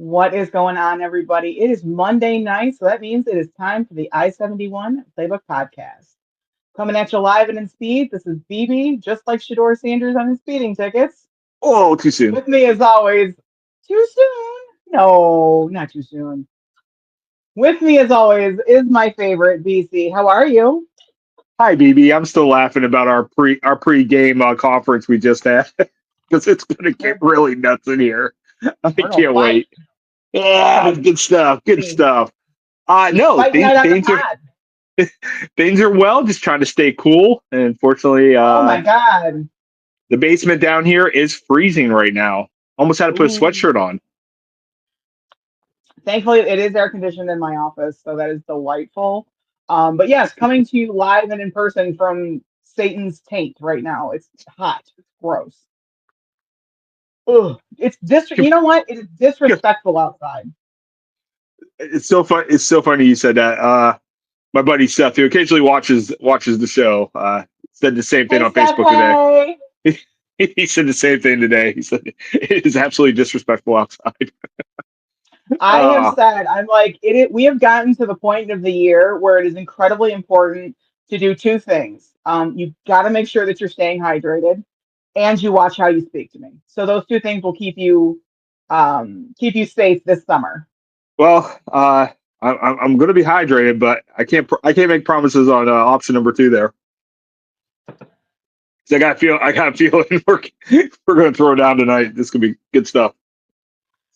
What is going on, everybody? It is Monday night, so that means it is time for the I-71 Playbook Podcast. Coming at you live and in speed, this is BB, just like Shedeur Sanders on his speeding tickets. Oh, too soon. With me, as always, too soon? No, not too soon. With me, as always, is my favorite, BC. How are you? Hi, BB. I'm still laughing about our pre-game conference we just had because it's going to get We're, really nuts in here. I we're gonna can't fight. wait. Yeah, good stuff. Good stuff. No, Fight things night on the things are pod. things are well. Just trying to stay cool. And unfortunately, Oh my God. the basement down here is freezing right now. Almost had to put a Ooh. sweatshirt on. Thankfully, it is air conditioned in my office, so that is delightful. But yes, coming to you live and in person from Satan's taint right now. It's hot. It's gross. Ugh. You know what? It is disrespectful outside. It's so fun. It's so funny you said that. My buddy Seth, who occasionally watches the show, said the same thing Hey, on Seth, Facebook hey. today. He said the same thing today. He said it is absolutely disrespectful outside. I have said, I'm like, we have gotten to the point of the year where it is incredibly important to do two things. You got to make sure that you're staying hydrated and you watch how you speak to me. So those two things will keep you safe this summer. Well, I'm going to be hydrated, but I can't make promises on option number two there. So I got a feeling we're going to throw down tonight. This could be good stuff.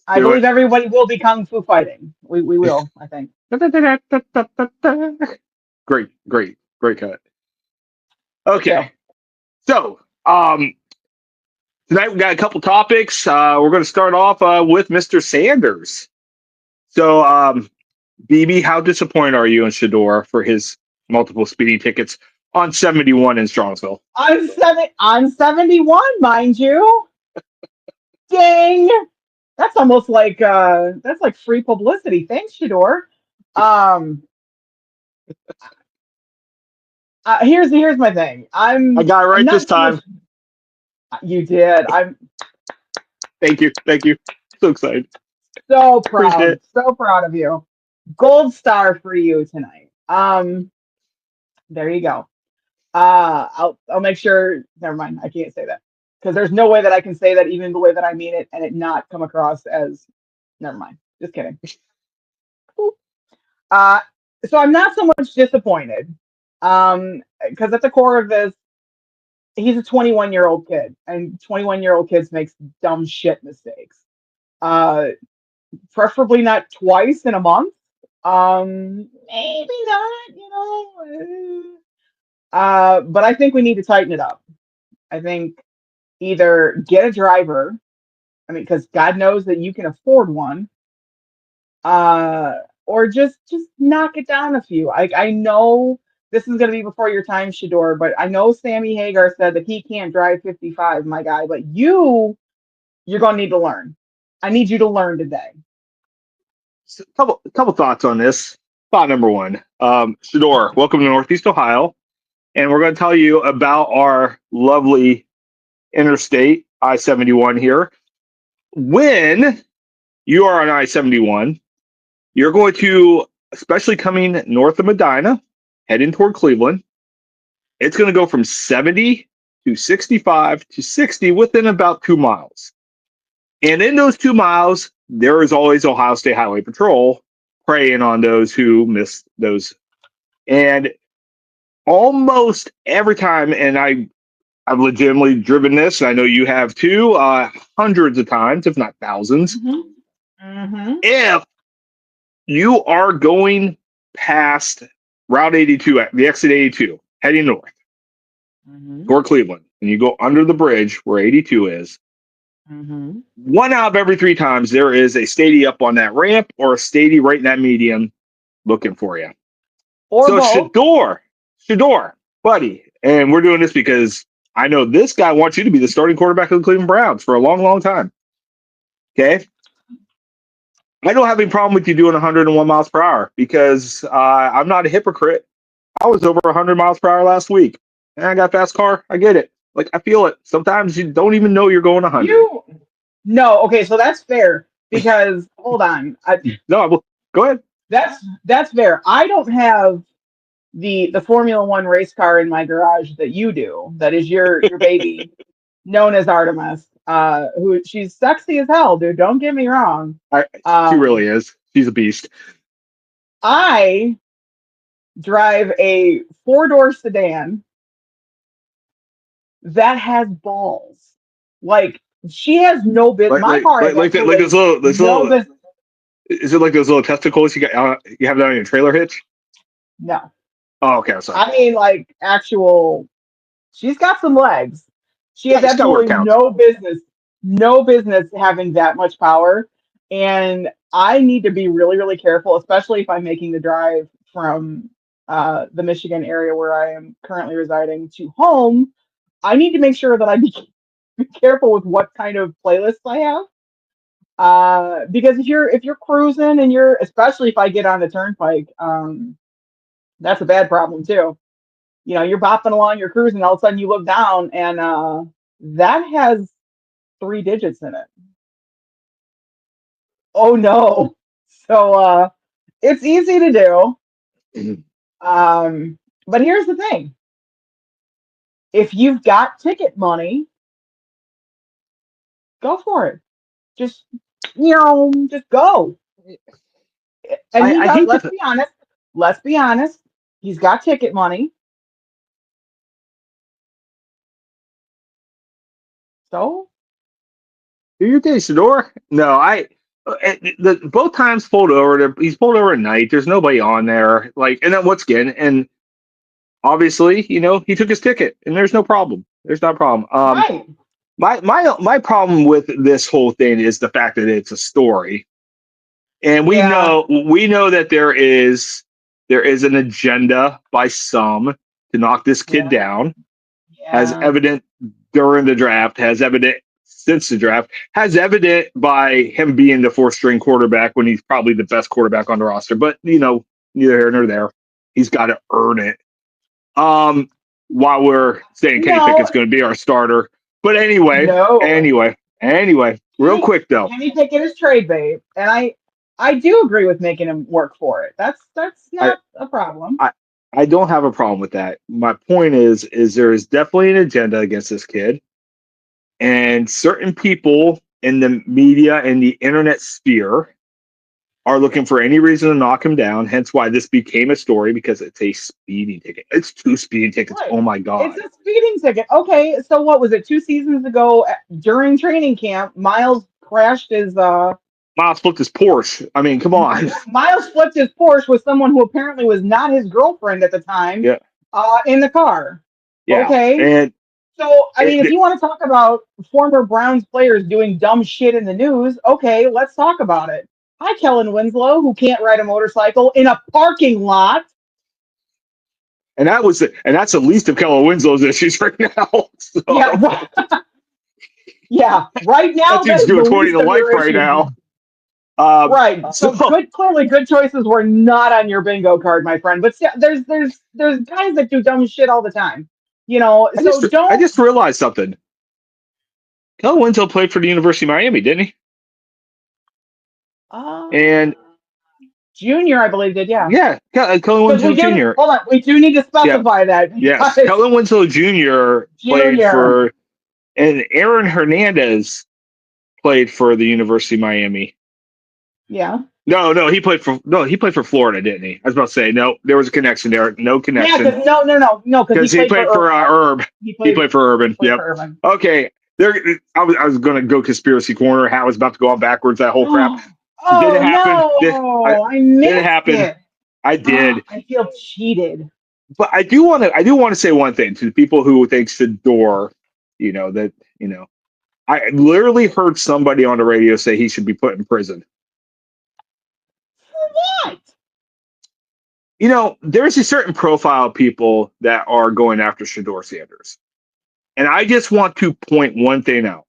I Do believe it. everybody will be kung fu fighting. We will, I think. Great cut. Thank you. Okay, so tonight we got a couple topics. We're going to start off with Mr. Sanders. So, BB, how disappointed are you in Shedeur for his multiple speeding tickets on 71 in Strongsville? On 71, mind you. Dang. That's like free publicity. Thanks, Shedeur. Um here's my thing. I got it I'm right this not so much time. you did. I'm Thank you. So excited. so Appreciate proud. it. So proud of you. Gold star for you tonight. There you go. I'll make sure. Never mind. I can't say that because there's no way that I can say that even the way that I mean it and it not come across as. Never mind. Just kidding. Uh, so I'm not so much disappointed. Because at the core of this, he's a 21-year-old kid, and 21-year-old kids makes dumb shit mistakes. Uh, Preferably not twice in a month. Maybe not. But I think we need to tighten it up. I think either get a driver. I mean, because God knows that you can afford one. Uh, or just knock it down a few. I know this is going to be before your time, Shedeur, but I know Sammy Hagar said that he can't drive 55, my guy. But you're going to need to learn. I need you to learn today. So, couple thoughts on this. Thought number one, Shedeur, welcome to Northeast Ohio, and we're going to tell you about our lovely interstate I-71 here. When you are on I-71, you're going to, especially coming north of Medina, heading toward Cleveland, it's going to go from 70 to 65 to 60 within about 2 miles. And in those 2 miles, there is always Ohio State Highway Patrol preying on those who miss those. And almost every time, and I've legitimately driven this, and I know you have too, hundreds of times, if not thousands. If you are going past Route 82, the exit 82, heading north toward Cleveland, and you go under the bridge where 82 is, one out of every three times there is a Speedy up on that ramp or a Speedy right in that median looking for you. Or So both. Shedeur, buddy, and we're doing this because I know this guy wants you to be the starting quarterback of the Cleveland Browns for a long, long time. Okay? I don't have any problem with you doing 101 miles per hour because I'm not a hypocrite. I was over 100 miles per hour last week, and I got a fast car. I get it. Like, I feel it. Sometimes you don't even know you're going 100. No, okay, so that's fair because hold on, No, go ahead. that's fair. I don't have the Formula One race car in my garage that you do. That is your baby, known as Artemis. Who she's sexy as hell, dude. Don't get me wrong. She Um, really is. She's a beast. I drive a four-door sedan that has balls. Like she has no business. My car has Like absolutely those no little. business. Is it like those little testicles you got? You have that on your trailer hitch? No, Oh, okay. I'm sorry. I mean like actual. She's got some legs. She Yeah, has it's got what it absolutely counts. no business having that much power. And I need to be really, really careful, especially if I'm making the drive from the Michigan area where I am currently residing to home. I need to make sure that I be careful with what kind of playlists I have. Because if you're cruising and you're, especially if I get on the turnpike, that's a bad problem too. You're bopping along, you're cruising, all of a sudden you look down and that has three digits in it. Oh no. So it's easy to do. But here's the thing. If you've got ticket money, go for it. Just just go. And he I does, hate let's to. be honest. Let's be honest. He's got ticket money. So Do your thing, Shedeur. No, both times pulled over. He's pulled over at night. There's nobody on there. Like, and then once again, and obviously, he took his ticket, and there's no problem. There's not a problem. right. My problem with this whole thing is the fact that it's a story, and Yeah. we know that there is an agenda by some to knock this kid Yeah. down, as Yeah. evident during the draft, has evident since the draft, has evident by him being the fourth string quarterback when he's probably the best quarterback on the roster. But neither here nor there. He's got to earn it. While we're saying Kenny No, Pickett's going to be our starter. But anyway, no. anyway, anyway, real Kenny, quick though. Kenny Pickett is trade bait, and I do agree with making him work for it. That's I, not a problem. I I don't have a problem with that. My point is there is definitely an agenda against this kid, and certain people in the media and the internet sphere are looking for any reason to knock him down. Hence why this became a story, because it's a speeding ticket. It's two speeding tickets. Right. Oh my It's god. a speeding ticket. Okay, so what was it? 2 seasons ago, during training camp, Miles crashed his Miles flipped his Porsche. I mean, come on. Miles flipped his Porsche with someone who apparently was not his girlfriend at the time, Yeah, in the car. yeah, Okay, and so I mean, if it, you want to talk about former Browns players doing dumb shit in the news, okay, let's talk about it. Hi, Kellen Winslow, who can't ride a motorcycle in a parking lot. that's the least of Kellen Winslow's issues right now. Yeah, So yeah. Right that now, that dude's is the doing 20 least to of life your right issues. now. Right. So So good. Clearly, good choices were not on your bingo card, my friend. But yeah, there's guys that do dumb shit all the time. So I don't. just realized something. Kellen Winslow played for the University of Miami, didn't he? Uh, And Junior, I believe, did, yeah. yeah, Kellen Because Winslow we do. Jr. Hold on, we do need to Yeah, specify that yes, because Kellen Winslow Jr. played Junior. for, and Aaron Hernandez played for the University of Miami. Yeah. No, he played for Florida, didn't he? I was about to say no. There was a connection there. No Yeah. connection Because no, because he because he played for played for Urban. Herb. He He played played for Urban. played Yep. for Urban. Okay. There. I was going to go conspiracy corner. How I was about to go on backwards. That whole crap. It didn't Oh happen. no, I Didn't missed happen. it. I Oh, did. I feel cheated. But I do want to say one thing to the people who think Shedeur, that I literally heard somebody on the radio say he should be put in prison. For what? There's a certain profile of people that are going after Shedeur Sanders. And I just want to point one thing out.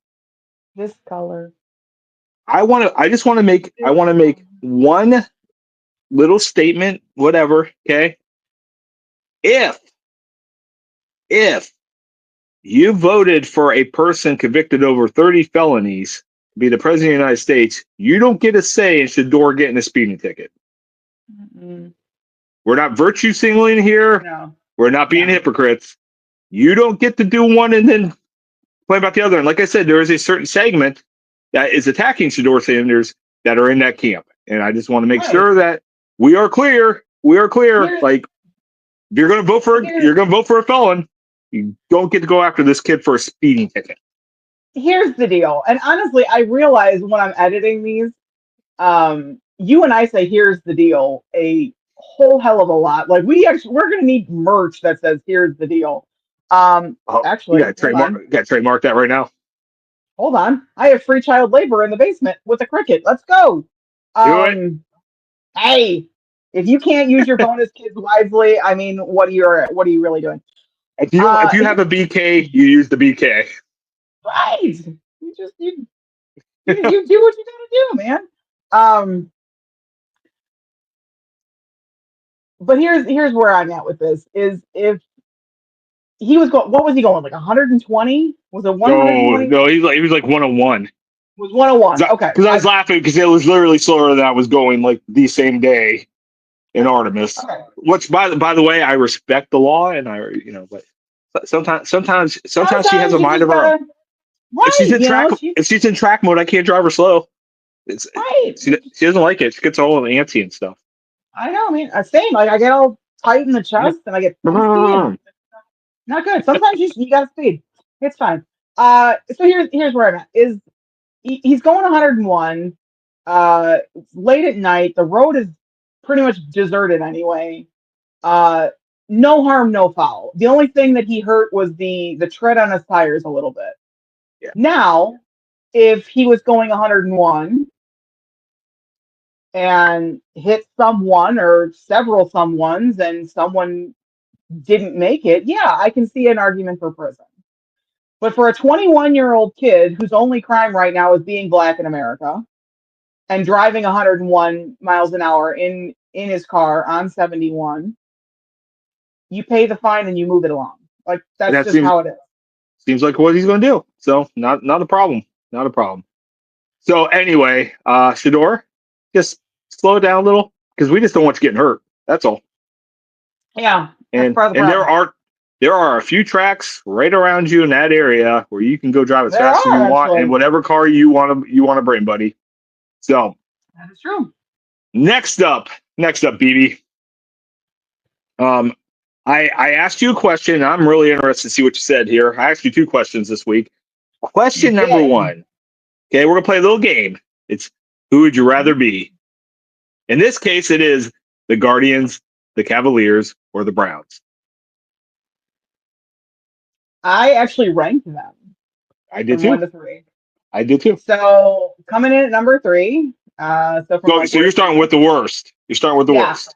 This color. I just want to make one little statement, whatever, okay? If you voted for a person convicted over 30 felonies be the president of the United States, you don't get a say in Shedeur getting a speeding ticket. Mm-mm. We're not virtue signaling here. No. We're not being No. hypocrites. You don't get to do one and then play about the other. And like I said, there is a certain segment that is attacking Shedeur Sanders that are in that camp. And I just want to make Right. sure that we are clear. We are clear. Here's- Like, if you're going to vote for a felon, you don't get to go after this kid for a speeding ticket. Here's the deal. And honestly, I realize when I'm editing these, you and I say here's the deal a whole hell of a lot. Like we're gonna need merch that says here's the deal. Actually, you got trademark that right now. hold on. I have free child labor in the basement with a cricket. Let's go. Do it. Hey, if you can't use your bonus kids wisely, I mean, what are you really doing? If you have a BK, you use the BK. Right. You just you do what you gotta do, man. But here's where I'm at with this is if he was going, what was he going, like 120? Was it 120? No, he was like 101. It was 101. Okay. Because I was laughing because it was literally slower than I was going like the same day in Artemis. Okay. Which by the way, I respect the law and but sometimes she has a mind of her own. Right. If she's in track mode, I can't drive her slow. Right. She doesn't like it. She gets all antsy and stuff. I know, man. Same. Like I get all tight in the chest and I get not good. Sometimes you gotta speed. It's fine. So here's where I'm at. Is he's going 101. It's late at night. The road is pretty much deserted anyway. No harm, no foul. The only thing that he hurt was the tread on his tires a little bit. Yeah. Now, if he was going 101 and hit someone or several someones and someone didn't make it, yeah, I can see an argument for prison. But for a 21-year-old kid whose only crime right now is being black in America and driving 101 miles an hour in his car on 71, you pay the fine and you move it along. Like that's just how it is. Seems like what he's going to do. So not a problem. Not a problem. So anyway, Shedeur, just slow it down a little because we just don't want you getting hurt. That's all. Yeah. And there are a few tracks right around you in that area where you can go drive as fast as you want in whatever car you want to bring, buddy. So that is true. Next up, BB. I asked you a question. I'm really interested to see what you said here. I asked you two questions this week. Question number one. Okay, we're gonna play a little game. It's who would you rather be? In this case, it is the Guardians, the Cavaliers, or the Browns. I actually ranked them. I did too. 1 to 3. I did too. So coming in at number 3. So you're starting with the worst. You're starting with the worst.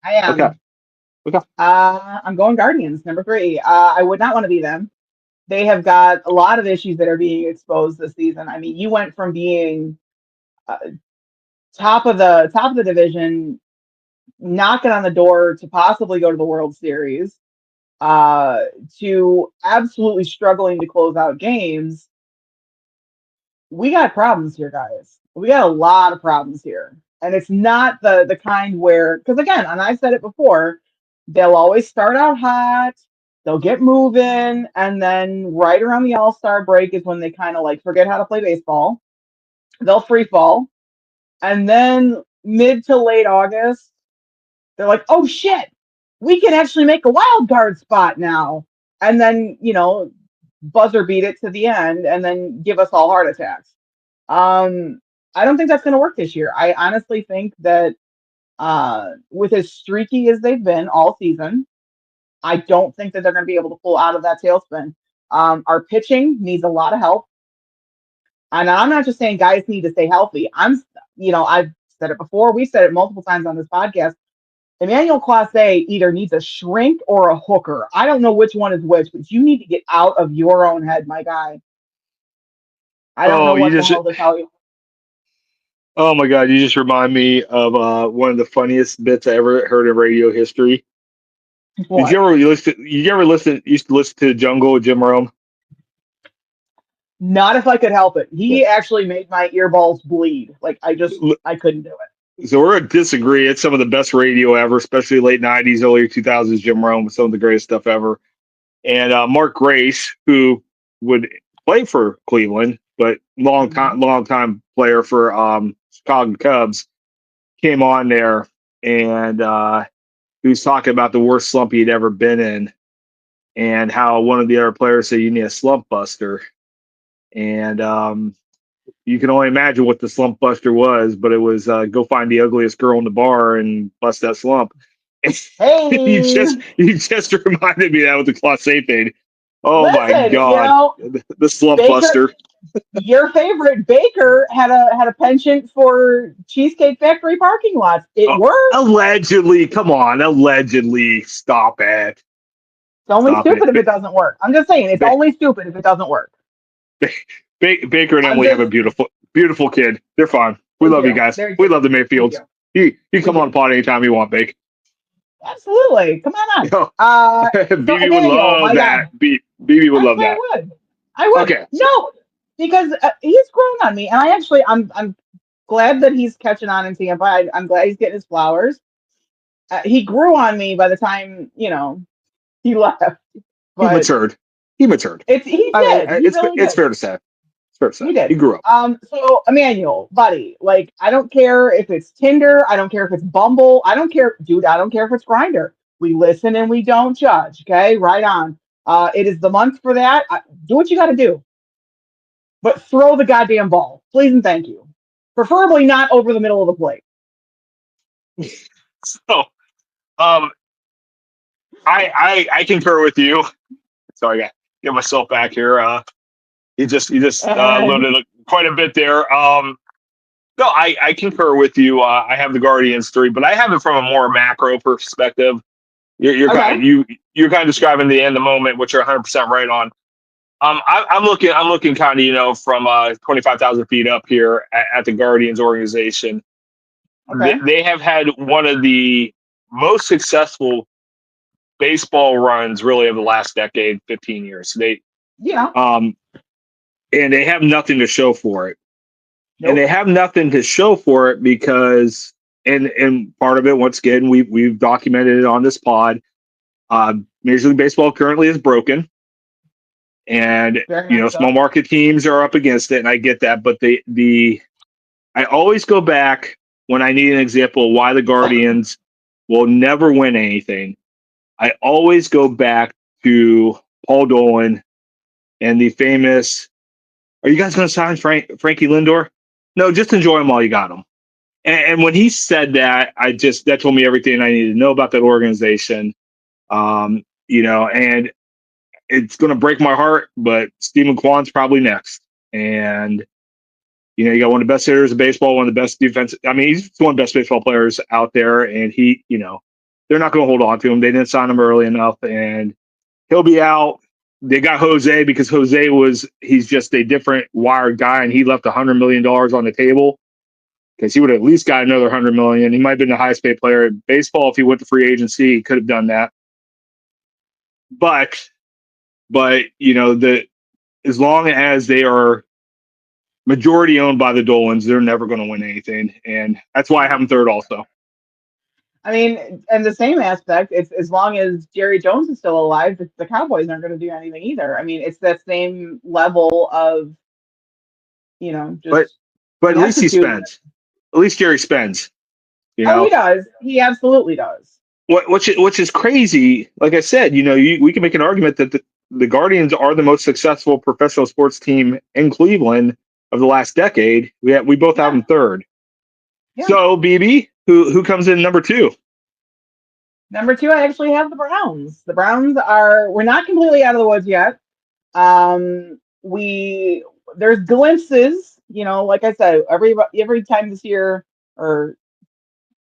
I am. Okay. I'm going Guardians, number 3. I would not want to be them. They have got a lot of issues that are being exposed this season. I mean, you went from being top of the division, knocking on the door to possibly go to the World Series, to absolutely struggling to close out games. We got problems here, guys. We got a lot of problems here. And it's not the kind where, because again, and I've said it before, they'll always start out hot, they'll get moving, and then right around the All-Star break is when they kind of like forget how to play baseball. They'll free fall. And then mid to late August, they're like, oh shit, we can actually make a wild card spot now. And then, buzzer beat it to the end and then give us all heart attacks. I don't think that's going to work this year. I honestly think that with as streaky as they've been all season, I don't think that they're going to be able to pull out of that tailspin. Our pitching needs a lot of help. And I'm not just saying guys need to stay healthy. I've said it before. We've said it multiple times on this podcast. Emmanuel Clase either needs a shrink or a hooker. I don't know which one is which, but you need to get out of your own head, my guy. I don't know what the hell to tell you. Oh my God, you just remind me of one of the funniest bits I ever heard in radio history. What? Used to listen to Jungle with Jim Rome? Not if I could help it. He actually made my earballs bleed. Like I couldn't do it. So we're gonna disagree. It's some of the best radio ever, especially late '90s, early 2000s. Jim Rome with some of the greatest stuff ever. And Mark Grace, who would play for Cleveland, but long time player for Chicago Cubs, came on there and he was talking about the worst slump he'd ever been in, and how one of the other players said you need a slump buster, and you can only imagine what the slump buster was, but it was go find the ugliest girl in the bar and bust that slump. you Hey, just reminded me of that with the Clase thing. Oh my listen, God, the slump Baker, buster. your favorite Baker had a penchant for Cheesecake Factory parking lots. It Oh, worked. allegedly, come on, allegedly. Stop it. It's only Stop stupid it. if it doesn't work. I'm just saying, it's Ba- only stupid if it doesn't work. Baker and I'm Emily have just a beautiful kid. They're fine. We They love you do. guys. They're We cute. love the We Mayfields. do. You We come on do. pod anytime you want, Bake. Absolutely. Come on Yo, So BB would Emmanuel, love my that. God, BB would love actually, that. I would. Okay. No, because he's grown on me, and I'm glad that he's catching on in Tampa. I'm glad he's getting his flowers. He grew on me by the time he left, He but matured. He matured. he did. He really It's did. fair to say. It's fair to say. He did. He grew up. So Emmanuel, buddy, like I don't care if it's Tinder, I don't care if it's Bumble, I don't care, dude, I don't care if it's Grinder. We listen and we don't judge. Okay, right on. It is the month for that. Do what you got to do, but throw the goddamn ball, please and thank you. Preferably not over the middle of the plate. So, um, I concur with you. Sorry, I got to get myself back here. You just And loaded quite a bit there. No, I concur with you. I have the Guardians 3, but I have it from a more macro perspective. okay, You're kind of describing the end of the moment, which you're 100% right on. I'm looking kind of from 25,000 feet up here at the Guardians organization. okay, They have had one of the most successful baseball runs really of the last decade, 15 years. yeah, Um and they have nothing to show for it. And they nope, have nothing to show for it because and part of it, once again, we've documented it on this pod. Major League Baseball currently is broken, and very much small so. market teams are up against it, and I get that. But the I always go back when I need an example of why the Guardians will never win anything. I always go back to Paul Dolan and the famous, "Are you guys going to sign Frankie Lindor? No, just enjoy him while you got him." And when he said that, that told me everything I needed to know about that organization. And it's going to break my heart, but Stephen Kwan's probably next. And you got one of the best hitters of baseball, one of the best defense. I mean, he's one of the best baseball players out there, and they're not going to hold on to him. They didn't sign him early enough, and he'll be out. They got Jose because he's just a different wired guy, and he left $100 million on the table because he would have at least got another $100 million. He might have been the highest paid player in baseball if he went to free agency. He could have done that, but as long as they are majority owned by the Dolans, they're never going to win anything, and that's why I have them third also. I mean, and the same aspect, it's as long as Jerry Jones is still alive, the Cowboys aren't going to do anything either. I mean, it's that same level of, But just but at least he ineptitude. spends. At least Jerry spends. You Oh, he know does. He absolutely does. which is crazy. Like I said, we can make an argument that the Guardians are the most successful professional sports team in Cleveland of the last decade. We both have Yeah, them third. yeah. So BB, who comes in number two? Number two, I actually have the Browns. The Browns we're not completely out of the woods yet. We There's glimpses, like I said, every time this year, or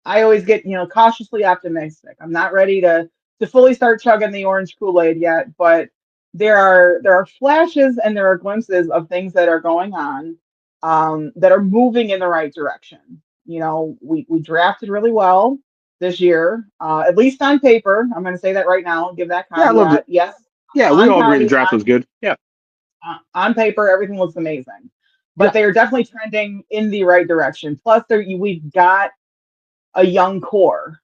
I always get, cautiously optimistic. I'm not ready to fully start chugging the orange Kool-Aid yet, but there are flashes and there are glimpses of things that are going on, that are moving in the right direction. We drafted really well this year, at least on paper. I'm going to say that right now. Give that Yeah, I loved it. caveat. Yes, Yeah, we on all agree the caveat draft was good. Yeah. On paper, everything looks amazing, but Yeah. they are definitely trending in the right direction. Plus, we've got a young core.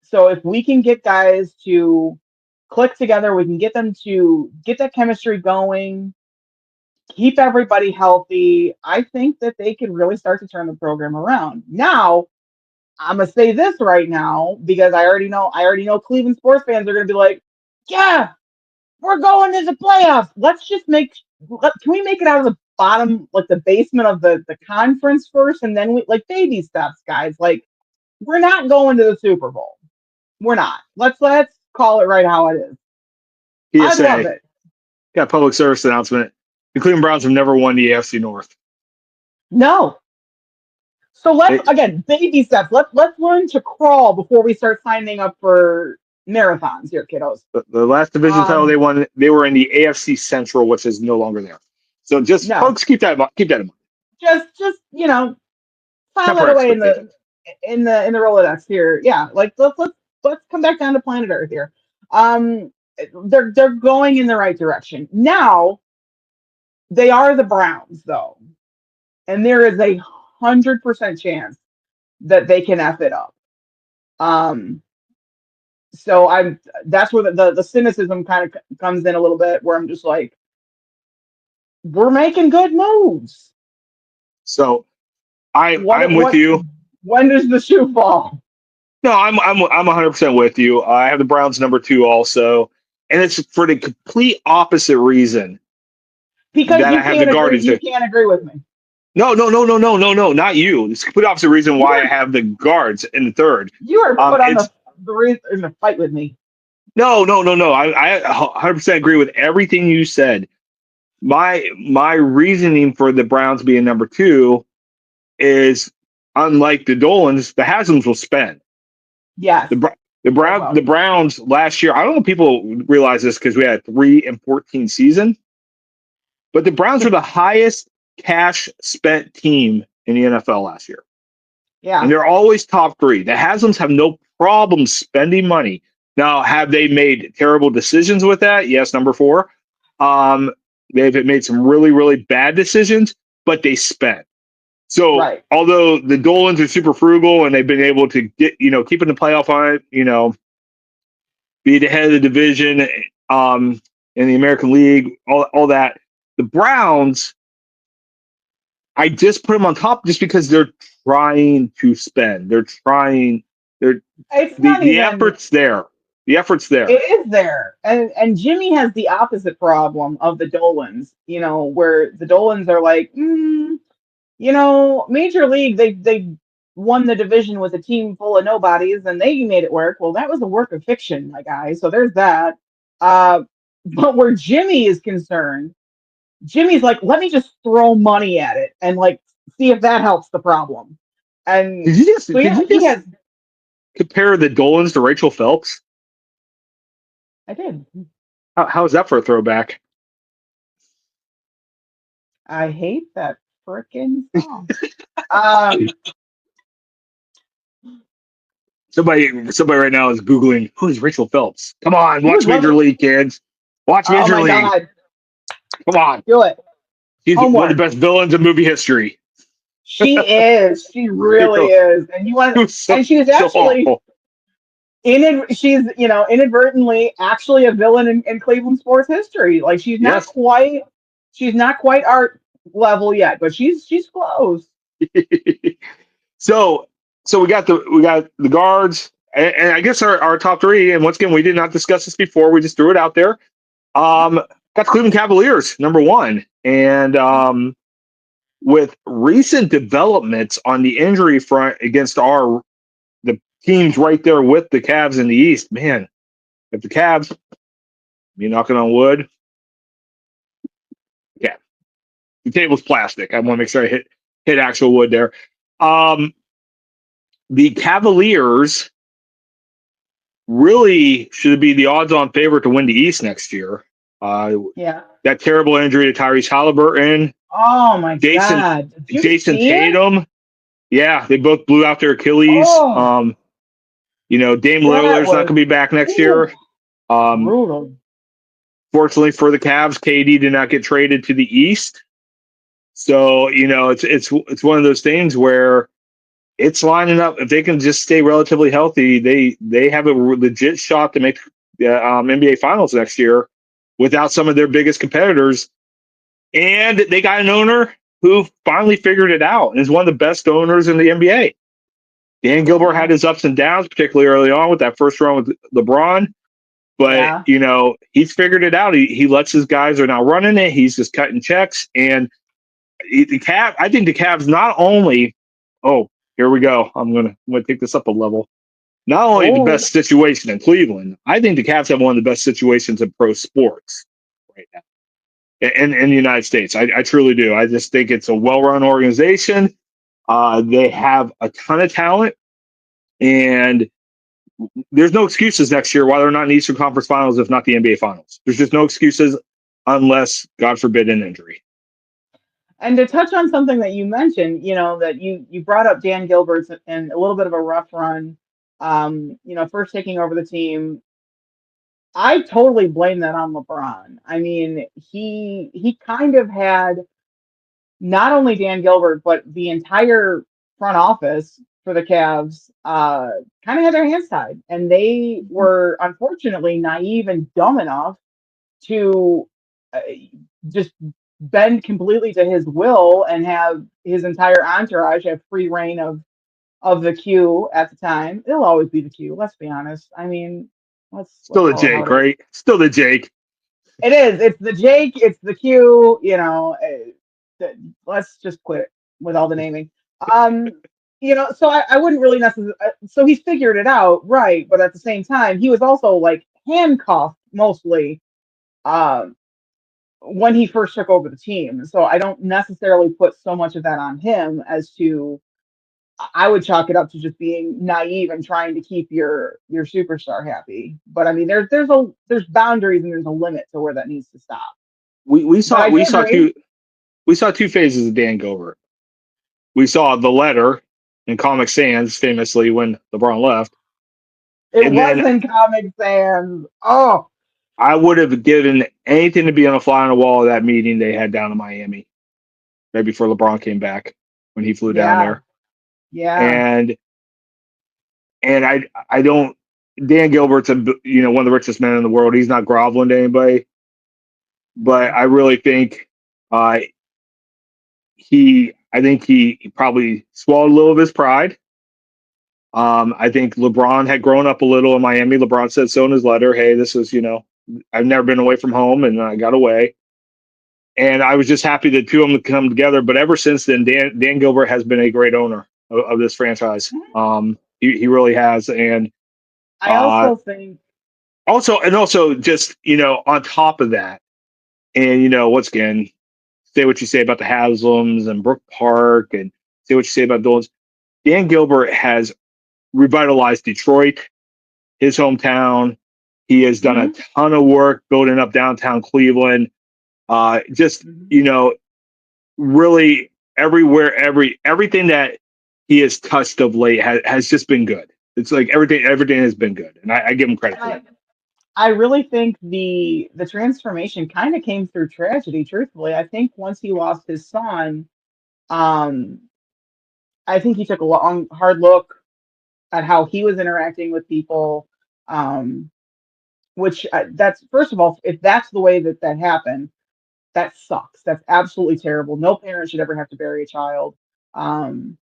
So if we can get guys to click together, we can get them to get that chemistry going, keep everybody healthy. I think that they could really start to turn the program around. Now, I'm gonna say this right now because I already know Cleveland sports fans are gonna be like, yeah, we're going to the playoffs. Let's just can we make it out of the bottom, like the basement of the conference first, and then we like baby steps, guys. Like we're not going to the Super Bowl. We're not. Let's call it right how it is. I love PSA, it. got a public service announcement. The Cleveland Browns have never won the AFC North. No. So They, let's again baby steps. Let's learn to crawl before we start signing up for marathons here, kiddos. the last division title they Um, won, they were in the AFC Central, which is no longer there. So just no, folks, keep that in mind. just file Temper that away in expectations. the Rolodex here. Yeah, like let's come back down to planet Earth here. Um, they're going in the right direction. Now they are the Browns though, and there is 100% chance that they can F it up. Um, so I'm that's where the cynicism kind of comes in a little bit, where I'm just like, we're making good moves. So What I'm with what you. when does the shoe fall? No, I'm 100% with you. I have the Browns number 2 also, and it's for the complete opposite reason Because that I have the Guardians. you can't agree with me. No, not you. It's the complete opposite reason You why I are have the Guards in the third. you are put on It's in the fight with me. no. I 100% agree with everything you said. My reasoning for the Browns being number 2 is, unlike the Dolans, the Haslam's will spend. Yes, The they will. The Browns last year. I don't know if people realize this because we had 3-14 season, but the Browns were the highest cash spent team in the NFL last year, and Yeah, they're always top 3. The Haslams have no problem spending money. Now, have they made terrible decisions with that? Yes, number 4. Um, they've made some really bad decisions, but they spent. So right. although the Dolans are super frugal and they've been able to get, keep in the playoff on it, be the head of the division, in the American League, all that. The Browns, I just put them on top just because they're trying to spend. They're trying. They're It's not the even. effort's there. The effort's there. It is there, and Jimmy has the opposite problem of the Dolans. Where the Dolans are like, Major League, they won the division with a team full of nobodies, and they made it work. Well, that was a work of fiction, my guy. So there's that. Uh, but where Jimmy is concerned, Jimmy's like, let me just throw money at it and like see if that helps the problem. And Did you just so did yeah, you he just has. compare the Dolans to Rachel Phelps? I did. How is that for a throwback? I hate that freaking song. Um, Somebody right now is Googling who is Rachel Phelps. Come on, you would watch love Major it. League, kids. Watch Oh Major my League. God, Come on. do it. She's one of the Homework. best villains in movie history. She is. She really is. And you want, So, and she was so actually awful. she's inadvertently actually a villain in Cleveland sports history. Like Yes. she's not quite art level yet, but she's close. so we got the guards, and I guess our top 3. And once again, we did not discuss this before. We just threw it out there. Got the Cleveland Cavaliers number 1, and with recent developments on the injury front against the teams right there with the Cavs in the East, man, if the Cavs, you knocking on wood, yeah, the table's plastic. I want to make sure I hit actual wood there. Um, the Cavaliers really should be the odds-on favorite to win the East next year. Yeah. That terrible injury to Tyrese Halliburton, Oh my Jason God. Did you Jason see it? Tatum. Yeah, they both blew out their Achilles. Oh, Dame that Lillard's not was going to be back next ooh, year. Um, brutal. Fortunately for the Cavs, KD did not get traded to the East. So, it's one of those things where it's lining up. If they can just stay relatively healthy, they have a legit shot to make the NBA Finals next year without some of their biggest competitors. And they got an owner who finally figured it out and is one of the best owners in the NBA. Dan Gilbert had his ups and downs, particularly early on with that first run with LeBron. But, Yeah. He's figured it out. He lets his guys are now running it. He's just cutting checks. And I think the Cavs not only, oh, here we go. I'm gonna take this up a level. Not only the Oh, best situation in Cleveland, I think the Cavs have one of the best situations in pro sports right now in the United States. I truly do. I just think it's a well-run organization. They have a ton of talent, and there's no excuses next year why they're not in the Eastern Conference Finals, if not the NBA Finals. There's just no excuses unless, God forbid, an injury. and to touch on something that you mentioned, that you brought up Dan Gilbert's and a little bit of a rough run, first taking over the team. I totally blame that on LeBron. I mean, he kind of had not only Dan Gilbert, but the entire front office for the Cavs kind of had their hands tied. And they were unfortunately naive and dumb enough to uh, just bend completely to his will and have his entire entourage have free reign of the Q at the time. It'll always be the Q, let's be honest. I mean, let's Still the call it how Jake, it is. right? Still the Jake. It is. It's the Jake. It's the Q. Let's just quit with all the naming. Um, so I wouldn't really necessarily. So he's figured it out, right? But at the same time, he was also like handcuffed mostly um, when he first took over the team. So I don't necessarily put so much of that on him as to. I would chalk it up to just being naive and trying to keep your superstar happy. But I mean, there's boundaries and there's a limit to where that needs to stop. We But saw I do we saw agree. two phases of Dan Gilbert. We saw the letter in Comic Sans famously when LeBron left, It and then wasn't Comic Sans. Oh, I would have given anything to be on a fly on the wall of that meeting they had down in Miami right before LeBron came back when he flew down yeah, there. yeah. And I don't. Dan Gilbert's one of the richest men in the world. He's not groveling to anybody, but I really think uh, I think he probably swallowed a little of his pride. I think LeBron had grown up a little in Miami. LeBron said so in his letter. Hey, this is, I've never been away from home and I got away. And I was just happy that two of them come together. But ever since then, Dan Gilbert has been a great owner of this franchise. He really has. And I uh, also think also just, on top of that, and, once again, say what you say about the Haslams and Brook Park and say what you say about those. Dan Gilbert has revitalized Detroit, his hometown. He has done a mhm, ton of work building up downtown Cleveland. Just mhm. really everywhere, everything that he has touched of late has just been good. It's like everything has been good, and I give him credit And for that. I really think the transformation kind of came through tragedy. Truthfully, I think once he lost his son, um, I think he took a long, hard look at how he was interacting with people. Um, which that's first of all, if that's the way that that happened, that sucks. That's absolutely terrible. No parent should ever have to bury a child. Um,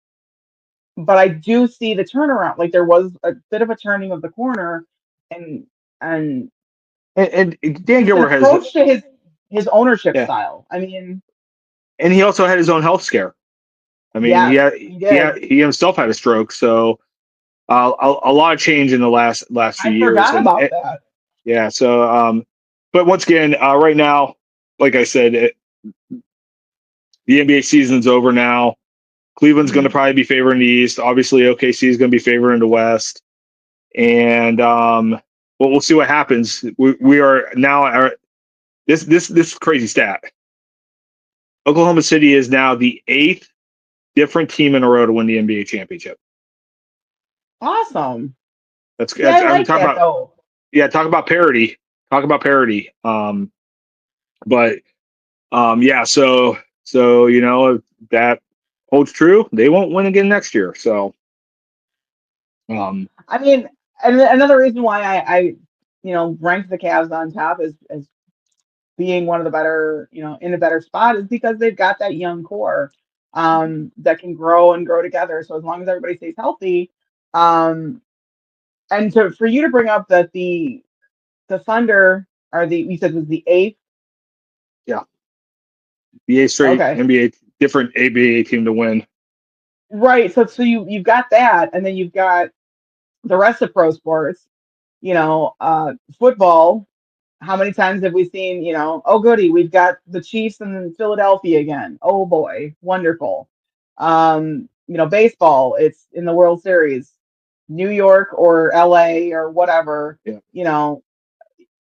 but I do see the turnaround. Like there was a bit of a turning of the corner, and and And Dan just an Gilbert has, approach to his ownership yeah, style. I mean, and he also had his own health scare. I mean, yes, he did. he himself had a stroke, so a lot of change in the last few I years, forgot and about that. yeah. So, but once again, right now, like I said, the NBA season's over now. Cleveland's going to Mhm. probably be favored in the East. Obviously, OKC is going to be favored in the West, and well, we'll see what happens. We are now this crazy stat. Oklahoma City is now the eighth different team in a row to win the NBA championship. Awesome. That's See, I I'm like talking that about though. yeah. Talk about parity. Talk about parity. But yeah, so if that holds true, they won't win again next year. So um, I mean, and another reason why I ranked the Cavs on top as being one of the better, in a better spot is because they've got that young core that can grow and grow together. So as long as everybody stays healthy, um, and for you to bring up that the Thunder are you said was the eighth. yeah, the A straight Okay. NBA different ABA team to win. Right. So you've got that, and then you've got the rest of pro sports, football. How many times have we seen, oh goody, we've got the Chiefs in Philadelphia again. Oh boy, wonderful. Baseball, it's in the World Series, New York or LA or whatever, Yeah.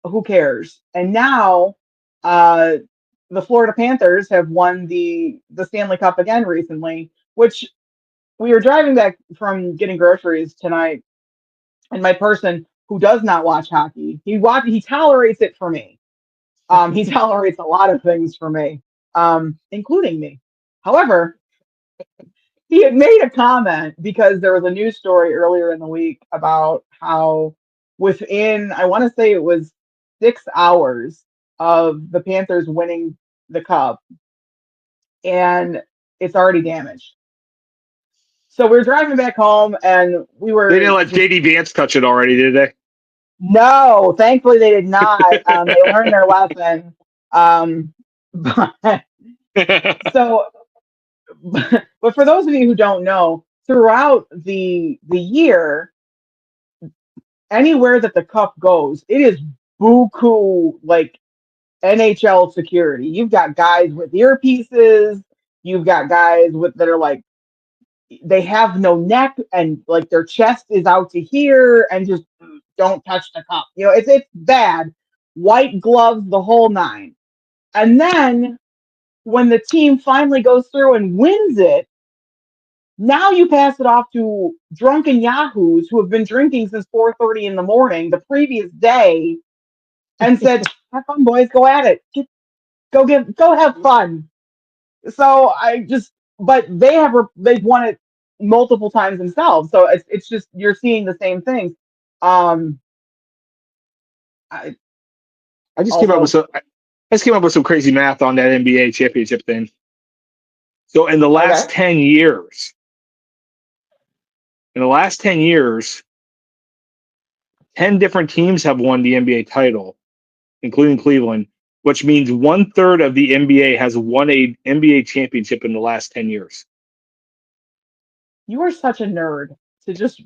Who cares? And now uh the Florida Panthers have won the Stanley Cup again recently, which we were driving back from getting groceries tonight, and my person who does not watch hockey, he tolerates it for me. He tolerates a lot of things for me, including me. However, he had made a comment because there was a news story earlier in the week about how within, I want to say it was 6 hours of the Panthers winning the cup, and it's already damaged. So we were driving back home, and we They didn't were let just JD Vance touch it already, did they? no, thankfully they did not. They learned their lesson. But, so, but for those of you who don't know, throughout the year, anywhere that the cup goes, it is buku like NHL security. You've got guys with earpieces. You've got guys with that are like they have no neck and like their chest is out to here and just don't touch the cup. It's bad. White gloves, the whole nine. And then when the team finally goes through and wins it, now you pass it off to drunken yahoos who have been drinking since 4:30 in the morning the previous day and said, "Have fun, boys. Go at it. Go have fun." So but they've won it multiple times themselves. So it's just you're seeing the same things. Um, I I just came up with also some. I just came up with some crazy math on that NBA championship thing. So okay. in the last 10 years, 10 different teams have won the NBA title, including Cleveland, which means 1/3 of the NBA has won a NBA championship in the last 10 years. You are such a nerd to just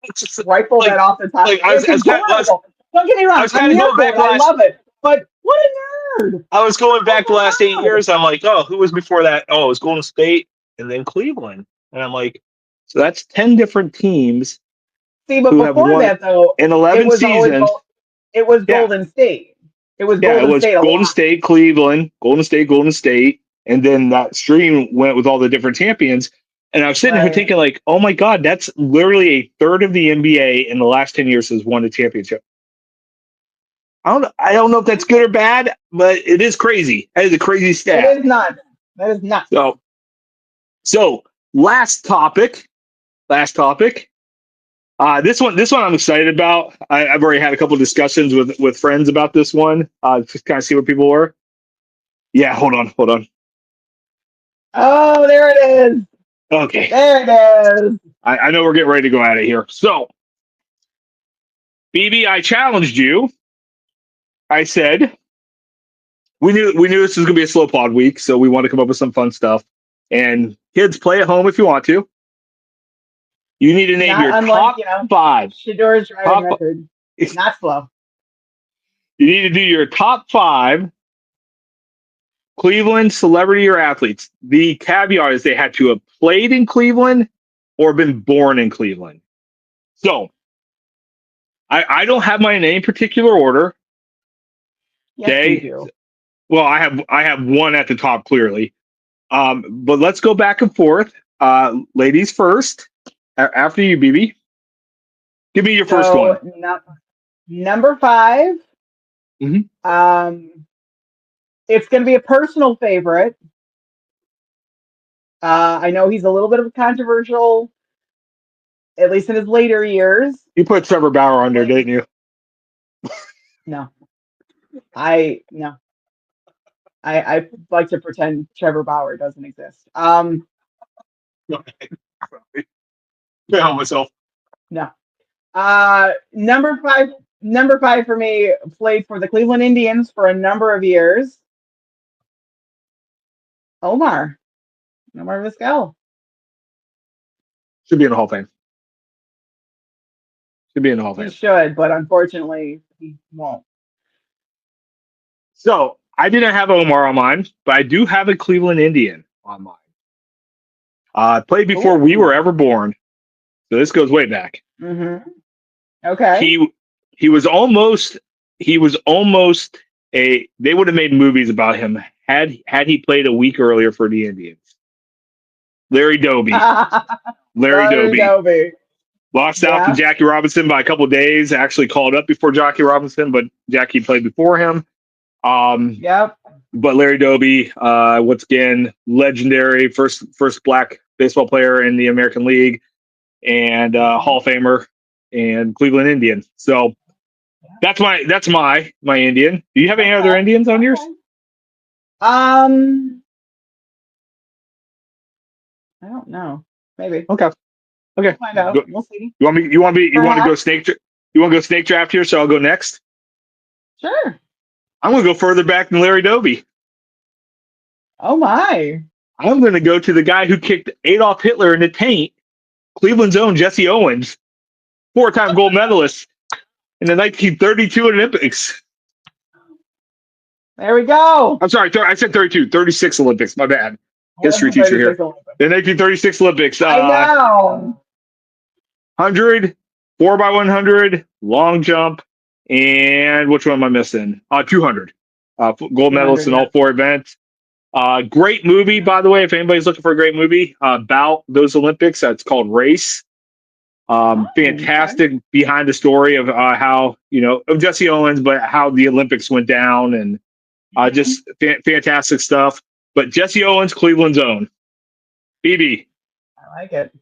It's just rifle like that off the top. like I was It's I was kind of, adorable. Don't get me I wrong. was I'm kind of here going for back it. I last. love it. But what a nerd. I was going Oh back the last eight my God. years. I'm like, oh, who was before that? Oh, it was Golden State and then Cleveland. And I'm like, so that's 10 different teams See, but who have before won that though, in it 11 was always seasons. it was Yeah, Golden State. It was yeah, it Golden was State a Golden lot. State, Cleveland, Golden State, and then that stream went with all the different champions. And I was sitting here Right. thinking, like, oh my God, that's literally a third of the NBA in the last 10 years has won a championship. I don't know if that's good or bad, but it is crazy. That is a crazy It stat. is nuts. That is nuts. So last topic. Last topic. This one I'm excited about. I've already had a couple of discussions with friends about this one. Just kind of see where people were. Yeah, hold on. Oh, there it is. Okay, There it is. I know we're getting ready to go out of here. So, BB, I challenged you. I said we knew this was gonna be a slow pod week, so we want to come up with some fun stuff. And kids, play at home if you want to. You need to name Not your unlike, top five. Shedeur's driving Top. record. Not slow. You need to do your top five Cleveland celebrity or athletes. The caveat is they had to have played in Cleveland or been born in Cleveland. So I don't have mine in any particular order. Yes, you Okay. do. Well, I have one at the top clearly. But let's go back and forth. Ladies first. After you, BB. Give me your first So one. number five Mhm. um, It's going to be a personal favorite. I know he's a little bit of a controversial, at least in his later years. You put Trevor Bauer on there, didn't you? No, no. I like to pretend Trevor Bauer doesn't exist. Yeah, myself. No. Number five for me, played for the Cleveland Indians for a number of years. Omar Vizquel. Should be in the Hall of Fame. Should be in the Hall of He Fame. should, but unfortunately, he won't. So I didn't have Omar on mine, but I do have a Cleveland Indian on mine. Played before we were ever born, so this goes way back. Mm-hmm. Okay. He was almost a. They would have made movies about him had he played a week earlier for the Indians. Larry Doby. Larry Doby. Lost out to Jackie Robinson by a couple of days. Actually called up before Jackie Robinson, but Jackie played before him. Yep. But Larry Doby, once again, legendary first black baseball player in the American League, and Hall of Famer and Cleveland Indian. So that's my Indian. Do you have any other Indians on yours? I don't know. Maybe. Okay. We'll find out. We'll see. You want to go snake? You want to go snake draft here? So I'll go next. Sure. I'm going to go further back than Larry Doby. Oh my! I'm going to go to the guy who kicked Adolf Hitler in the taint, Cleveland's own Jesse Owens, 4-time gold medalist in the 1932 Olympics. There we go. I'm sorry, I said 32, 36 Olympics. My bad. History teacher here. The 1936 Olympics. I know. 100, 4x100, long jump, and which one am I missing? 200. Gold medalist in all 4 events. Great movie, by the way. If anybody's looking for a great movie about those Olympics, it's called Race. Fantastic behind the story of how, of Jesse Owens, but how the Olympics went down, and just fantastic stuff. But Jesse Owens, Cleveland's own. BB. I like it.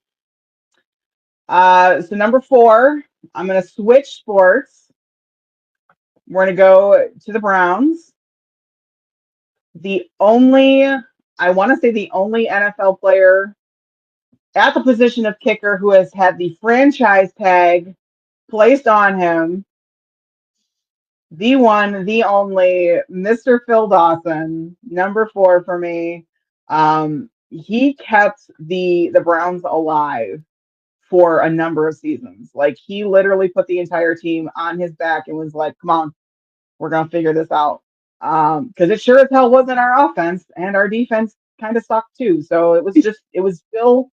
So number 4, I'm going to switch sports. We're going to go to the Browns. I want to say the only NFL player at the position of kicker who has had the franchise tag placed on him. The one, the only, Mr. Phil Dawson, number 4 for me. He kept the Browns alive for a number of seasons. Like, he literally put the entire team on his back and was like, come on, we're going to figure this out. Because it sure as hell wasn't our offense, and our defense kind of sucked too. So it was Phil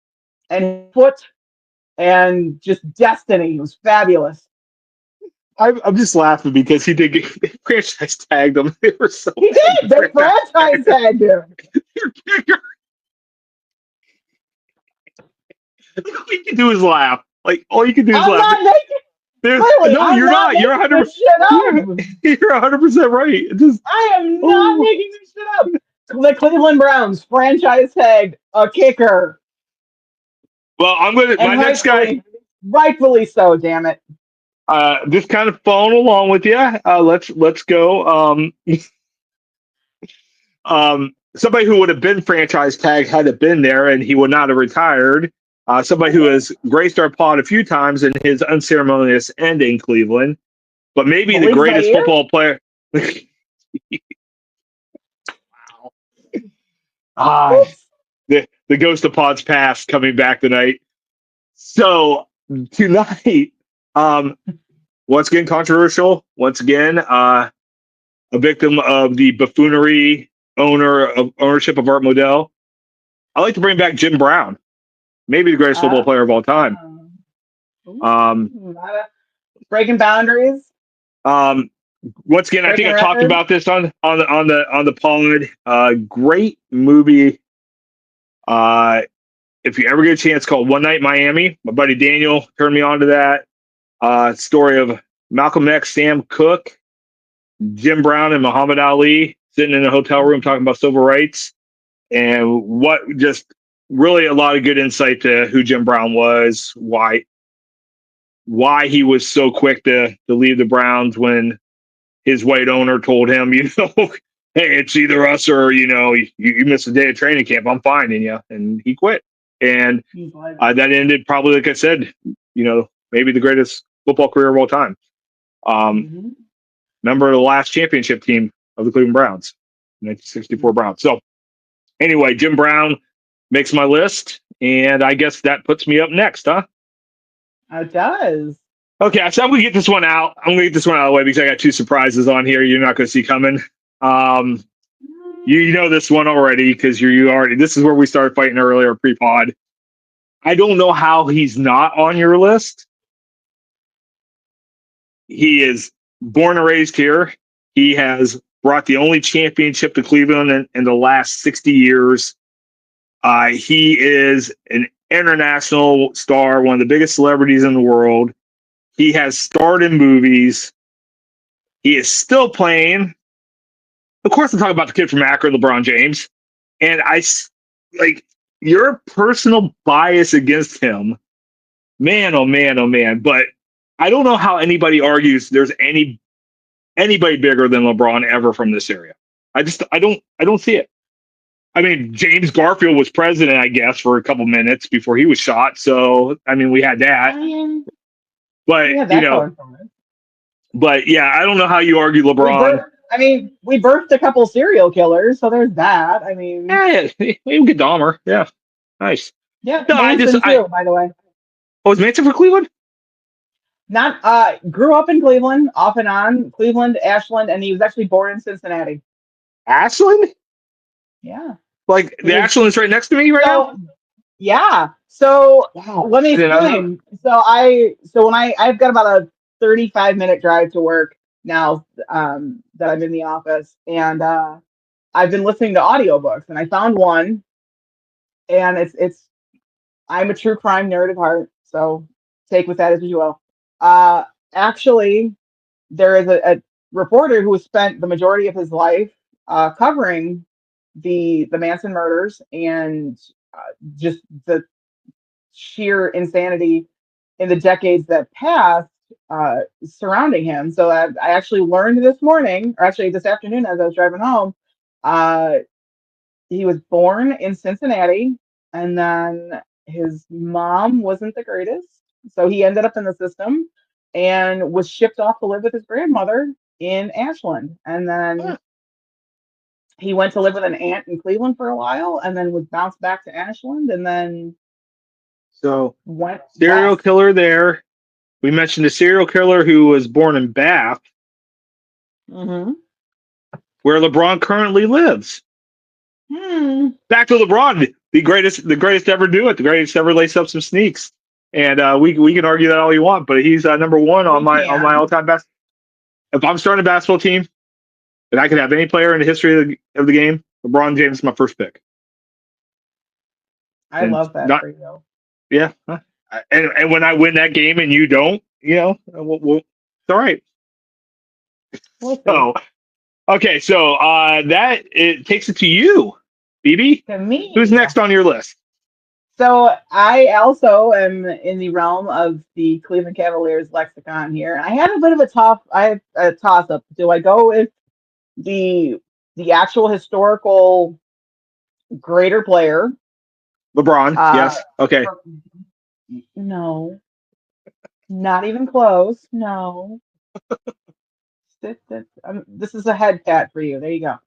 and foot and just destiny. It was fabulous. I'm just laughing because he did get franchise tagged them. They were so he did. They franchise tagged him. All you can do is laugh. Like, all you can do is I'm laugh. not making, no, you're not. You're 100%. You're 100% right. I am not making this shit up. The Cleveland Browns franchise tagged a kicker. Well, I'm gonna. My next guy. Rightfully so. Damn it. Just kind of following along with you. Let's go. Somebody who would have been franchise tagged had it been there, and he would not have retired. Somebody who has graced our pod a few times in his unceremonious end in Cleveland, but maybe the greatest football player. Wow. The ghost of pods past coming back tonight. So tonight, once again, controversial. Once again, a victim of the buffoonery ownership of Art Modell. I like to bring back Jim Brown, maybe the greatest football player of all time. Breaking boundaries. Once again, I think I talked about this on the pod. Great movie. If you ever get a chance, called One Night in Miami. My buddy Daniel turned me on to that. Story of Malcolm X, Sam Cooke, Jim Brown, and Muhammad Ali sitting in a hotel room talking about civil rights, and what just really a lot of good insight to who Jim Brown was, why he was so quick to leave the Browns when his white owner told him, hey, it's either us or you missed a day of training camp. I'm finding you, and he quit. And that ended probably, like I said, maybe the greatest football career of all time. Member of the last championship team of the Cleveland Browns, 1964 Browns. So anyway, Jim Brown makes my list, and I guess that puts me up next, huh? It does. Okay, so I'm gonna get this one out. I'm gonna get this one out of the way because I got two surprises on here you're not gonna see coming. You know this one already because you already. This is where we started fighting earlier pre-pod. I don't know how he's not on your list. He is born and raised here. He has brought the only championship to Cleveland in the last 60 years. He is an international star, one of the biggest celebrities in the world. He has starred in movies. He is still playing. Of course, I'm talking about the kid from Akron, LeBron James. And like your personal bias against him, man, oh man, oh man. But I don't know how anybody argues there's anybody bigger than LeBron ever from this area. I don't see it. I mean, James Garfield was president, I guess, for a couple minutes before he was shot. So, I mean, we had that. But, but yeah, I don't know how you argue LeBron. We birthed a couple serial killers, so there's that. I mean, yeah, we get Dahmer. Yeah, nice. Yeah, no, Manson too, by the way. Oh, is Manson for Cleveland? Not grew up in Cleveland, off and on, Cleveland, Ashland, and he was actually born in Cincinnati. Ashland? Yeah. Like the Ashland is right next to me right now? Yeah. So let me explain. So I've got about a 35-minute drive to work now that I'm in the office, and I've been listening to audiobooks, and I found one, and it's I'm a true crime nerd at heart, so take with that as you will. Actually, there is a reporter who has spent the majority of his life covering the Manson murders and just the sheer insanity in the decades that passed surrounding him. So I actually learned this morning, or actually this afternoon as I was driving home, he was born in Cincinnati, and then his mom wasn't the greatest. So he ended up in the system and was shipped off to live with his grandmother in Ashland. And then he went to live with an aunt in Cleveland for a while, and then was bounced back to Ashland, and then went serial killer there. We mentioned a serial killer who was born in Bath, where LeBron currently lives. Back to LeBron, the greatest ever do it, the greatest ever lace up some sneaks. And we can argue that all you want, but he's number one on my all-time best. If I'm starting a basketball team and I could have any player in the history of the game, LeBron James is my first pick. I love that for you. Yeah, and when I win that game and you don't, it's all right. So, okay, so that it takes it to you, BB. To me. Who's next on your list? So I also am in the realm of the Cleveland Cavaliers lexicon here. I had a bit of a toss up. Do I go with the actual historical greater player? LeBron, yes. Okay. No. Not even close. No. This is a head pat for you. There you go.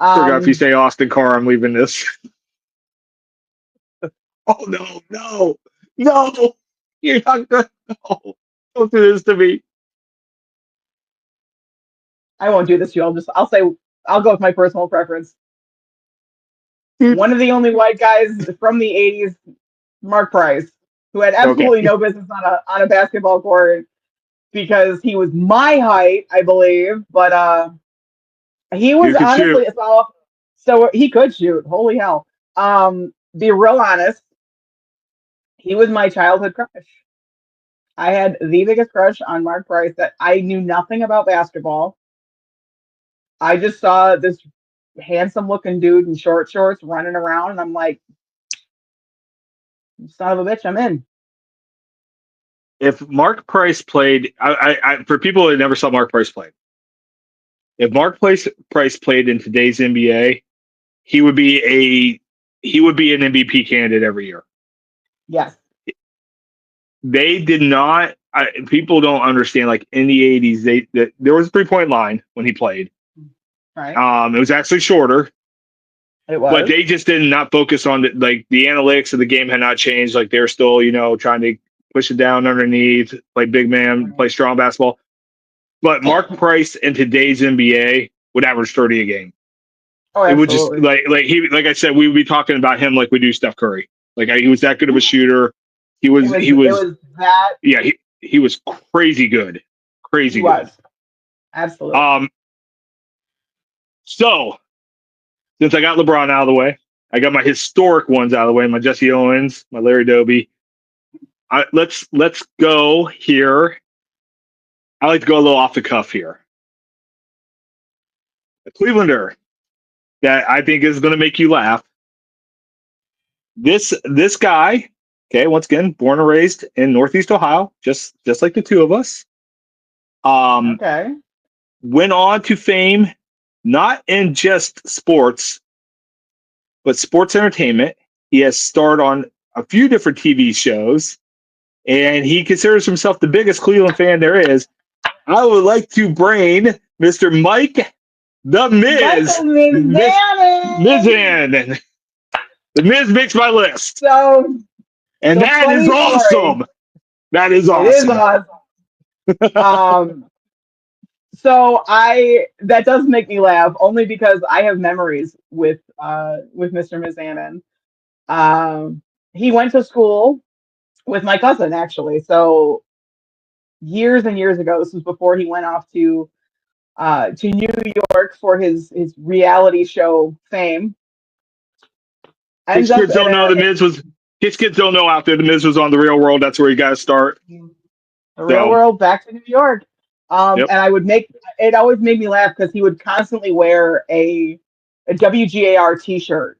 If you say Austin Carr, I'm leaving this. Oh no! You're not gonna. No. Don't do this to me. I won't do this to you. I'll go with my personal preference. One of the only white guys from the '80s, Mark Price, who had absolutely no business on a basketball court because he was my height, I believe, but he was honestly so he could shoot. Holy hell! Be real honest, he was my childhood crush. I had the biggest crush on Mark Price that I knew nothing about basketball. I just saw this handsome looking dude in short shorts running around, and I'm like, son of a bitch, I'm in. If Mark Price played, for people that never saw Mark Price play, if Price played in today's NBA, he would be an MVP candidate every year. Yes. They did not. People don't understand. Like in the '80s, there was a 3-point line when he played. Right. It was actually shorter, It but was. they just did not focus on the analytics of the game had not changed. Like they're still trying to push it down underneath, play big man, Right. play strong basketball. But Mark Price in today's NBA would average 30 a game. Oh, It would just absolutely. like I said, we would be talking about him like we do Steph Curry. Like he was that good of a shooter. He It was was he it was was that yeah he was crazy good, he crazy good. was. Absolutely. So since I got LeBron out of the way, I got my historic ones out of the way. My Jesse Owens, my Larry Doby. Let's go here. I like to go a little off the cuff here. A Clevelander that I think is going to make you laugh. This guy, okay, once again, born and raised in Northeast Ohio, just like the two of us. Okay. Went on to fame, not in just sports, but sports entertainment. He has starred on a few different TV shows, and he considers himself the biggest Cleveland fan there is. I would like to bring Mr. Mike the Miz, Michael Mizanin. Mizan. The Miz makes my list, So and so that is funny story. awesome. That is It is awesome. awesome. Um, so I that does make me laugh only because I have memories with Mr. Mizanin. Um, he went to school with my cousin actually. So years and years ago, this was before he went off to New York for his reality show fame. Kids Ends up kids in don't know a the Miz was. Kids don't know out there the Miz was on the Real World. That's where you got to start. the real So, world back to New York. yep. And I would make it always made me laugh because he would constantly wear a WGAR t-shirt.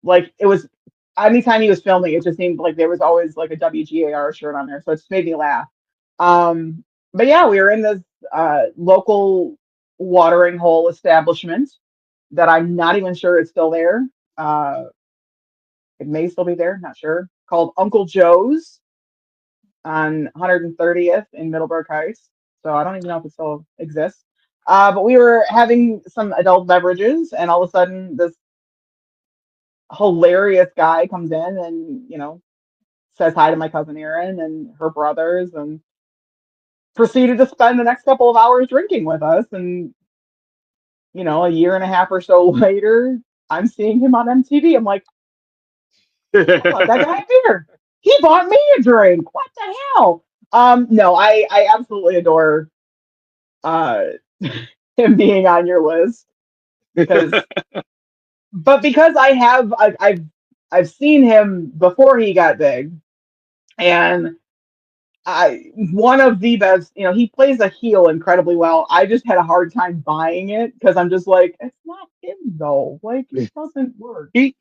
Like it was anytime he was filming, it just seemed like there was always like a WGAR shirt on there. So it just made me laugh. But yeah, we were in this local watering hole establishment that I'm not even sure is still there. Uh, it may still be there, not sure. Called Uncle Joe's on 130th in Middleburg Heights. So I don't even know if it still exists. But we were having some adult beverages, and all of a sudden, this hilarious guy comes in and says hi to my cousin Erin and her brothers, and proceeded to spend the next couple of hours drinking with us. And a year and a half or so later, I'm seeing him on MTV. I'm like, I bought that guy a beer. He bought me a drink. What the hell? No, I absolutely adore uh him being on your list because because I've seen him before he got big, and one of the best, he plays a heel incredibly well. I just had a hard time buying it because I'm just like, it's not him though. Like it doesn't work. he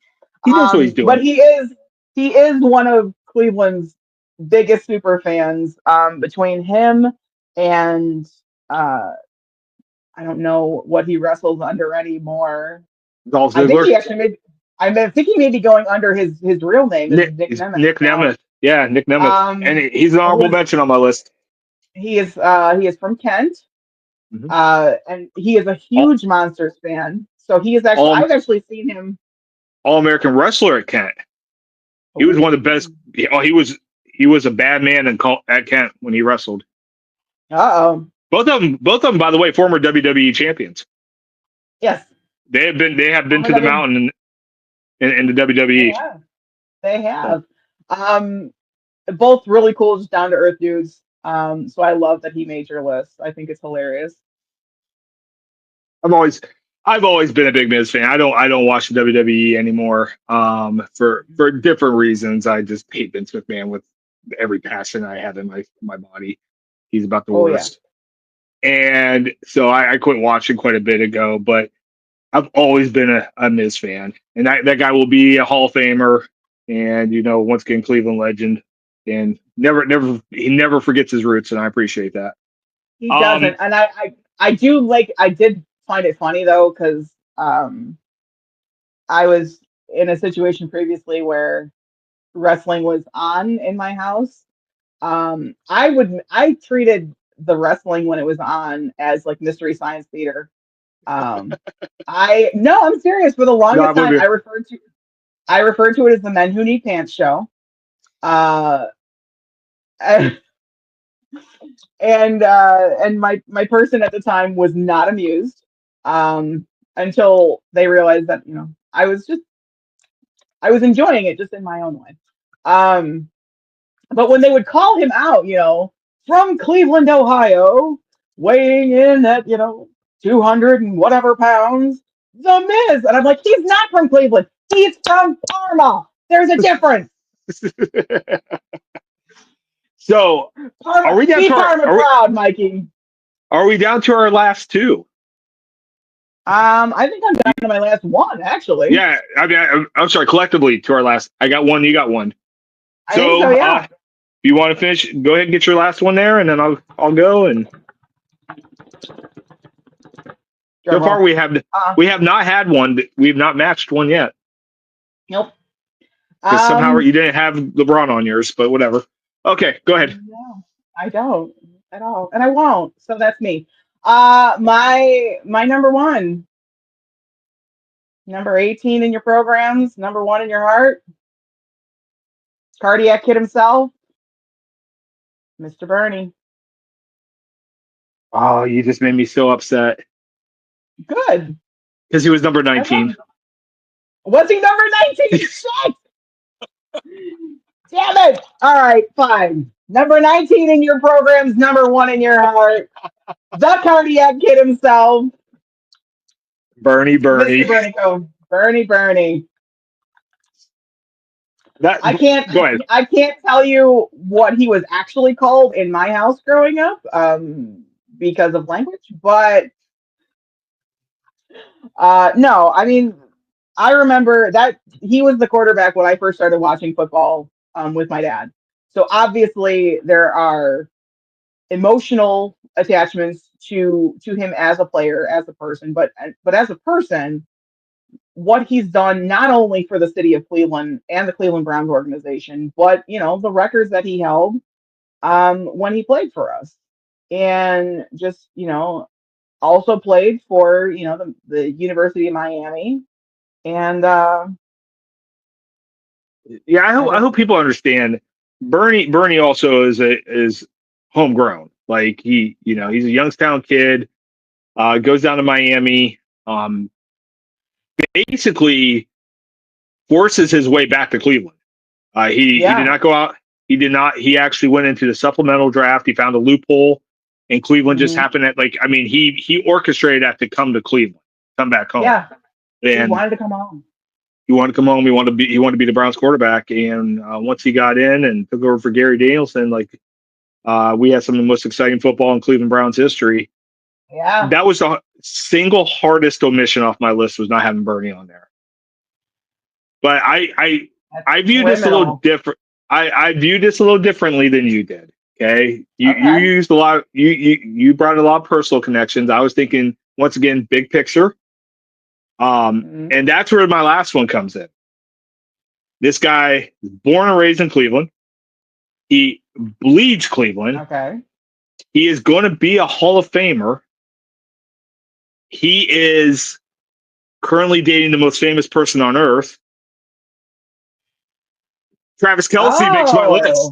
he knows what he's But doing. he is one of Cleveland's biggest super fans. Between him and I don't know what he wrestles under anymore. Dolph I think Ziggler, he actually made. Think he may be going under his real name is Nick Nemeth Nick now. Nemeth. Yeah, Nick Nemeth, and Um, he's an who honorable is mention on my list. he is from Kent. Mhm. And he is a All, huge Monsters fan. So he is actually all I've actually seen him. All American wrestler at Kent. He was one of the best. Ooh. He was a bad man at Kent when he wrestled. Uh-oh. Both of them, by the way, former WWE champions. Yes. They have been Former to the W. mountain in the They WWE. have. They So have. Um, Both really cool, just down to earth dudes. So I love that he made your list. I think it's hilarious. I've always I've always been a big Miz fan. I don't watch the WWE anymore. For different reasons. I just hate Vince McMahon with every passion I have in my body. He's about the Oh yeah. worst. And so I quit watching quite a bit ago. But I've always been a Miz fan, and that guy will be a Hall of Famer, and once again Cleveland legend, and he never forgets his roots, and I appreciate that. He doesn't, and I do like. I did find it funny though, because I was in a situation previously where wrestling was on in my house. I treated the wrestling when it was on as like Mystery Science Theater. Um, I no, I'm serious. For the No, I longest believe time, you. I referred to it as the Men Who Need Pants show. Uh, and my person at the time was not amused, until they realized that I was enjoying it just in my own way. But when they would call him out, from Cleveland, Ohio, weighing in at 200 and whatever pounds, the Miz, and I'm like, he's not from Cleveland, he's from Parma. There's a difference. So, Parma, are we down be to Parma proud, Mikey. are we down to our last two? I think I'm down to my last one, actually. Yeah, I mean, I'm sorry, collectively to our last. I got one, you got one. I think so, yeah. If you want to finish, go ahead and get your last one there, and then I'll go. And so far, we have not had one. We've not matched one yet. Nope. Because somehow you didn't have LeBron on yours, but whatever. Okay, go ahead. No, I don't at all, and I won't. So that's me. My number one, number 18 in your programs, number one in your heart, cardiac kid himself, Mr. Bernie. Oh, you just made me so upset. Good. Because he was number 19. Was he number 19? Shit! Damn it! All right, fine. Number 19 in your programs, number one in your heart. The cardiac kid himself. Bernie. Mr. Bernico. Bernie. I can't tell you what he was actually called in my house growing up, because of language, but no, I mean, I remember that he was the quarterback when I first started watching football, with my dad. So obviously there are emotional attachments to him as a player, as a person, but as a person, what he's done not only for the city of Cleveland and the Cleveland Browns organization, but the records that he held, when he played for us, and just also played for the University of Miami, and yeah, I hope people understand. Bernie also is homegrown. Like he's a Youngstown kid. Goes down to Miami. Basically forces his way back to Cleveland. He did not go out. He did not. He actually went into the supplemental draft. He found a loophole, and Cleveland just happened at he orchestrated that to come to Cleveland, come back home. Yeah, and he wanted to come home. He wanted to come home. He wanted to be the Browns quarterback. And once he got in and took over for Gary Danielson, we had some of the most exciting football in Cleveland Browns history. Yeah, that was the single hardest omission off my list, was not having Bernie on there. But I view this a little different. I view this a little differently than you did. Okay, you used a lot. You brought a lot of personal connections. I was thinking, once again, big picture. And that's where my last one comes in. This guy is born and raised in Cleveland. He bleeds Cleveland. Okay. He is going to be a Hall of Famer. He is currently dating the most famous person on earth. Travis Kelce makes my list.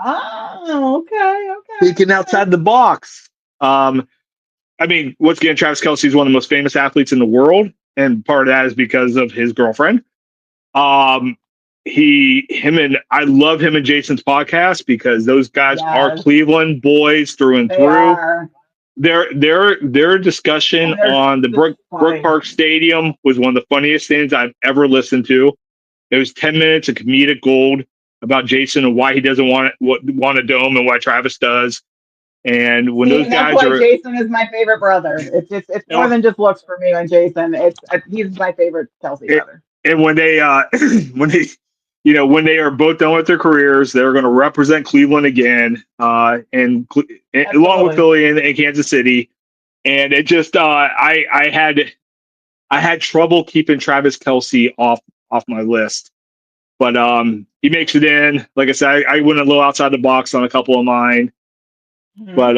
Oh, okay. Thinking outside the box. I mean, once again, Travis Kelce is one of the most famous athletes in the world, and part of that is because of his girlfriend. I love him and Jason's podcast, because those guys are Cleveland boys through and through. Their discussion on the Brook Park Stadium was one of the funniest things I've ever listened to. It was 10 minutes of comedic gold about Jason and why he doesn't want a dome and why Travis does. And when See, those and that's guys why are, Jason is my favorite brother. It's more than just looks for me and Jason. He's my favorite Kelsey it, brother. and when they when they when they are both done with their careers, they're going to represent Cleveland again, along with Absolutely. Philly and Kansas City. And it just I had trouble keeping Travis Kelsey off my list, but he makes it in. Like I said, I went a little outside the box on a couple of mine, Hmm. but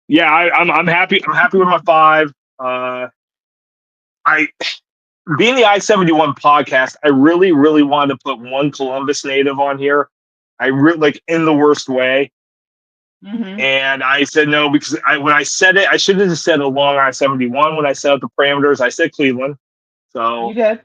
yeah, I'm happy. I'm happy with my five. I being the I-71 podcast, I really, really wanted to put one Columbus native on here. I really like in the worst way. Hmm. And I said no because when I said it, I should have just said along I-71 when I set up the parameters. I said Cleveland. You So did.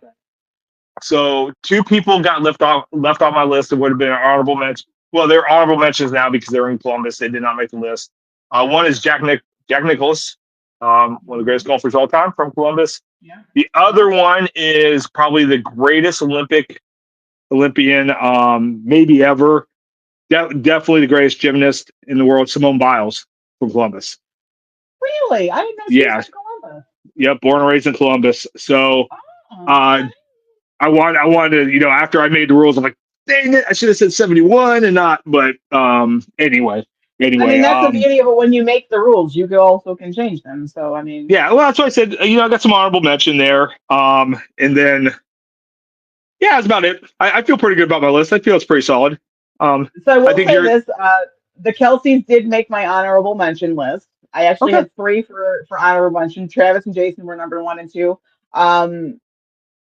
two people got left off my list. It would have been an honorable mention. Well, they're honorable mentions now because they're in Columbus. They did not make the list. One is Jack Nicklaus, one of the greatest golfers of all time from Columbus. Yeah. The Yeah. other one is probably the greatest Olympian, maybe ever. Definitely the greatest gymnast in the world, Simone Biles from Columbus. Really? I didn't know she was Yeah, from Columbus. yep, born and raised in Columbus. So Oh, uh, okay. I wanted to, after I made the rules, I'm like, dang it, I should have said 71 and not. But anyway, I anyway, mean, that's the beauty of it. When you make the rules, you also can change them. So, I mean, yeah. Well, that's why I said, I got some honorable mention there. And then yeah, that's about it. I feel pretty good about my list. I feel it's pretty solid. so I I will think say you're this: the Kelseys did make my honorable mention list. I actually okay. had three for honorable mention. Travis and Jason were number one and two. Um,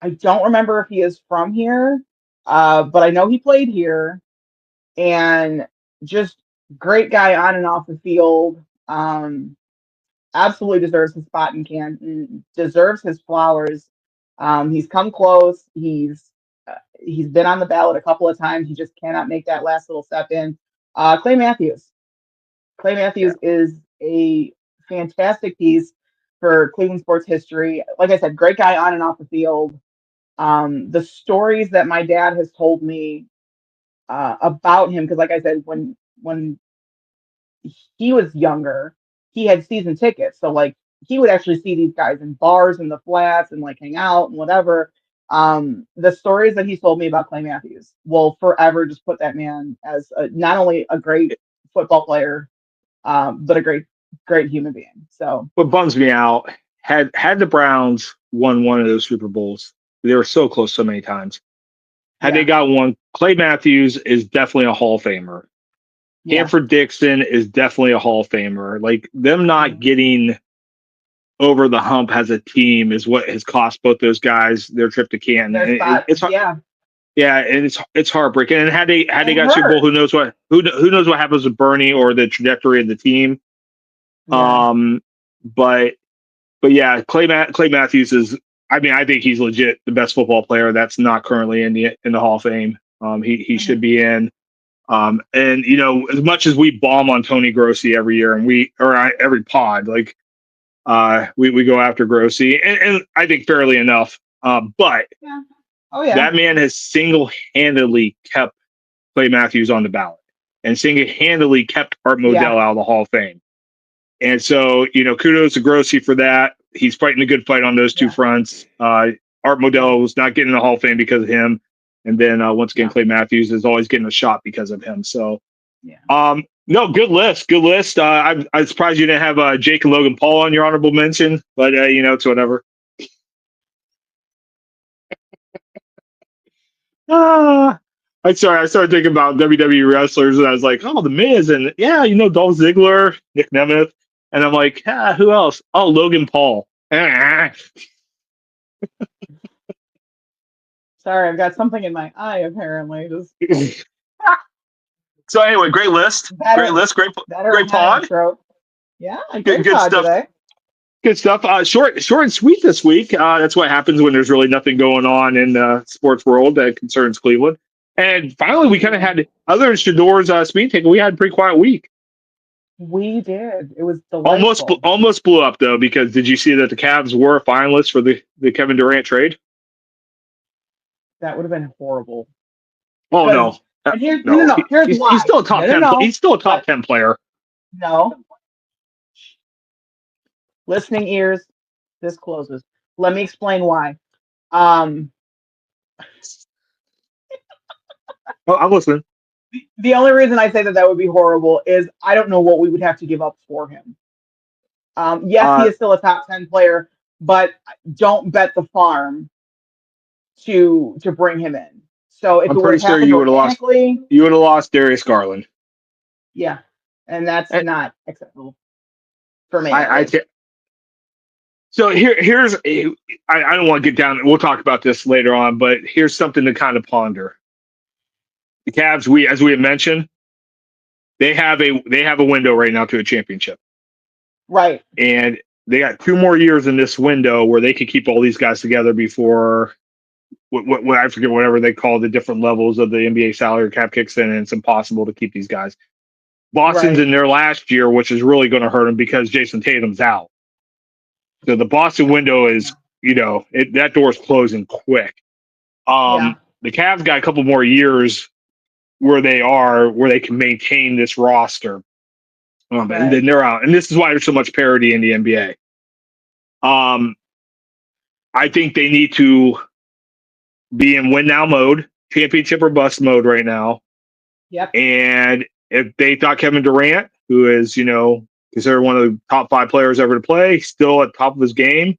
I don't remember if he is from here, but I know he played here, and just great guy on and off the field. Absolutely deserves his spot in Canton, deserves his flowers. He's come close. He's been on the ballot a couple of times. He just cannot make that last little step in. Clay Matthews. Clay Yeah. Matthews is a fantastic piece for Cleveland sports history. Like I said, great guy on and off the field. The stories that my dad has told me about him, because like I said, when he was younger, he had season tickets. So like he would actually see these guys in bars in the flats and like hang out and whatever. The stories that he told me about Clay Matthews will forever just put that man as not only a great football player, but a great human being. So What bums me out had the Browns won one of those Super Bowls, they were so close so many times. Had they yeah, got one, Clay Matthews is definitely a Hall of Famer. yeah. Hanford Dixon is definitely a Hall of Famer. Like them not Mhm. getting over the hump as a team is what has cost both those guys their trip to Canton. Their spot, It's yeah, yeah, and it's heartbreaking. And had they it got Super Bowl, hurt. who knows what happens with Bernie or the trajectory of the team. Yeah. Um, but but yeah, Clay Matthews is. I mean, I think he's legit the best football player that's not currently in the Hall of Fame. He should Hmm. be in. And as much as we bomb on Tony Grossi every year, and every pod, like we go after Grossi, and I think fairly enough. But Yeah. Oh yeah. that man has single handedly kept Clay Matthews on the ballot, and single handedly kept Art Yeah. Modell out of the Hall of Fame. And so, kudos to Grossi for that. He's fighting a good fight on those two Yeah. fronts. Art Yeah. Modell was not getting the Hall of Fame because of him. And then once again, Yeah. Clay Matthews is always getting a shot because of him. So, Yeah. no, good list. Good list. I'm surprised you didn't have Jake and Logan Paul on your honorable mention, but, it's whatever. Ah, I'm sorry. I started thinking about WWE wrestlers, and I was like, oh, The Miz, and yeah, Dolph Ziggler, Nick Nemeth, and I'm like, who else? Oh, Logan Paul. Sorry, I've got something in my eye apparently. Just So anyway, great list, that great or list, that or I'm great having a pod, stroke. Yeah, great good pod stuff, today. good stuff. Short and sweet this week. That's what happens when there's really nothing going on in the sports world that concerns Cleveland. And finally, we kind of Yeah, had, other than Shedeur's speed ticket, we had a pretty quiet week. we did. It was Almost delightful. almost blew up though, because did you see that the Cavs were finalists for the Kevin Durant trade? That would have been horrible. Oh Because no, and here's no no no, no. Here's he's why. still a No top no 10. no. He's still a top But 10 player. No, listening ears. This closes. Let me explain why. Um, Oh, I'm listening. the only reason I say that that would be horrible is I don't know what we would have to give up for him. Yes, he Uh, is still a top 10 player, but don't bet the farm to bring him in. So if I'm it would pretty have sure happened you would have lost. organically, You would have lost Darius Garland. yeah, and that's And not acceptable for me at I, I least. ta- so here's I don't want to get down. We'll talk about this later on, but here's something to kind of ponder. The Cavs, as we have mentioned, they have a window right now to a championship, Right, and they got 2 more years in this window where they could keep all these guys together before what I forget whatever they call the different levels of the NBA salary cap kicks in, and it's impossible to keep these guys. Boston's right, in their last year, which is really going to hurt them because Jason Tatum's out. So the Boston window is, yeah, that door's closing quick. yeah, The Cavs got a couple more years where they can maintain this roster. And right. then they're out. And this is why there's so much parity in the NBA. Um, I think they need to be in win now mode, championship or bust mode right now. Yep. And if they thought Kevin Durant, who is, considered one of the top 5 players ever to play, still at the top of his game,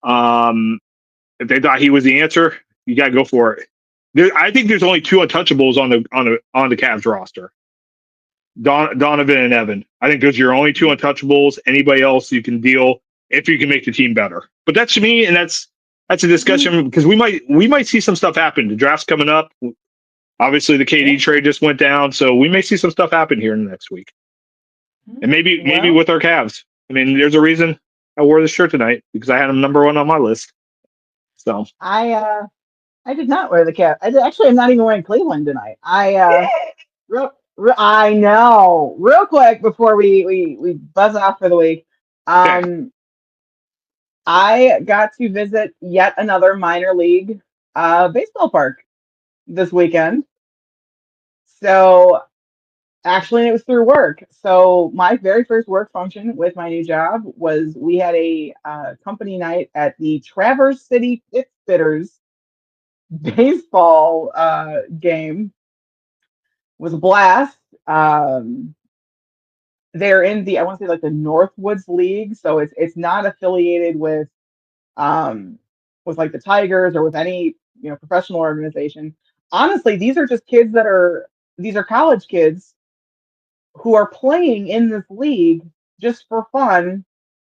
if they thought he was the answer, you got to go for it. I think there's only 2 untouchables on the Cavs roster: Donovan and Evan. I think those are your only 2 untouchables. Anybody else you can deal if you can make the team better. But that's to me, and that's a Mhm. discussion because we might see some stuff happen. The draft's coming up. Obviously, the KD Yeah. trade just went down, so we may see some stuff happen here in the next week, and maybe Well, with our Cavs. I mean, there's a reason I wore this shirt tonight because I had them number 1 on my list. So I did not wear the cap. Actually, I'm not even wearing Cleveland tonight. I know. Real quick before we buzz off for the week, okay, um, I got to visit yet another minor league baseball park this weekend. So actually, it was through work. So my very first work function with my new job was we had a company night at the Traverse City Pittsfitters baseball game. It was a blast. They're in the I want to say like the Northwoods League, so it's not affiliated um with like the Tigers or with any professional organization. Honestly, these are college kids who are playing in this league just for fun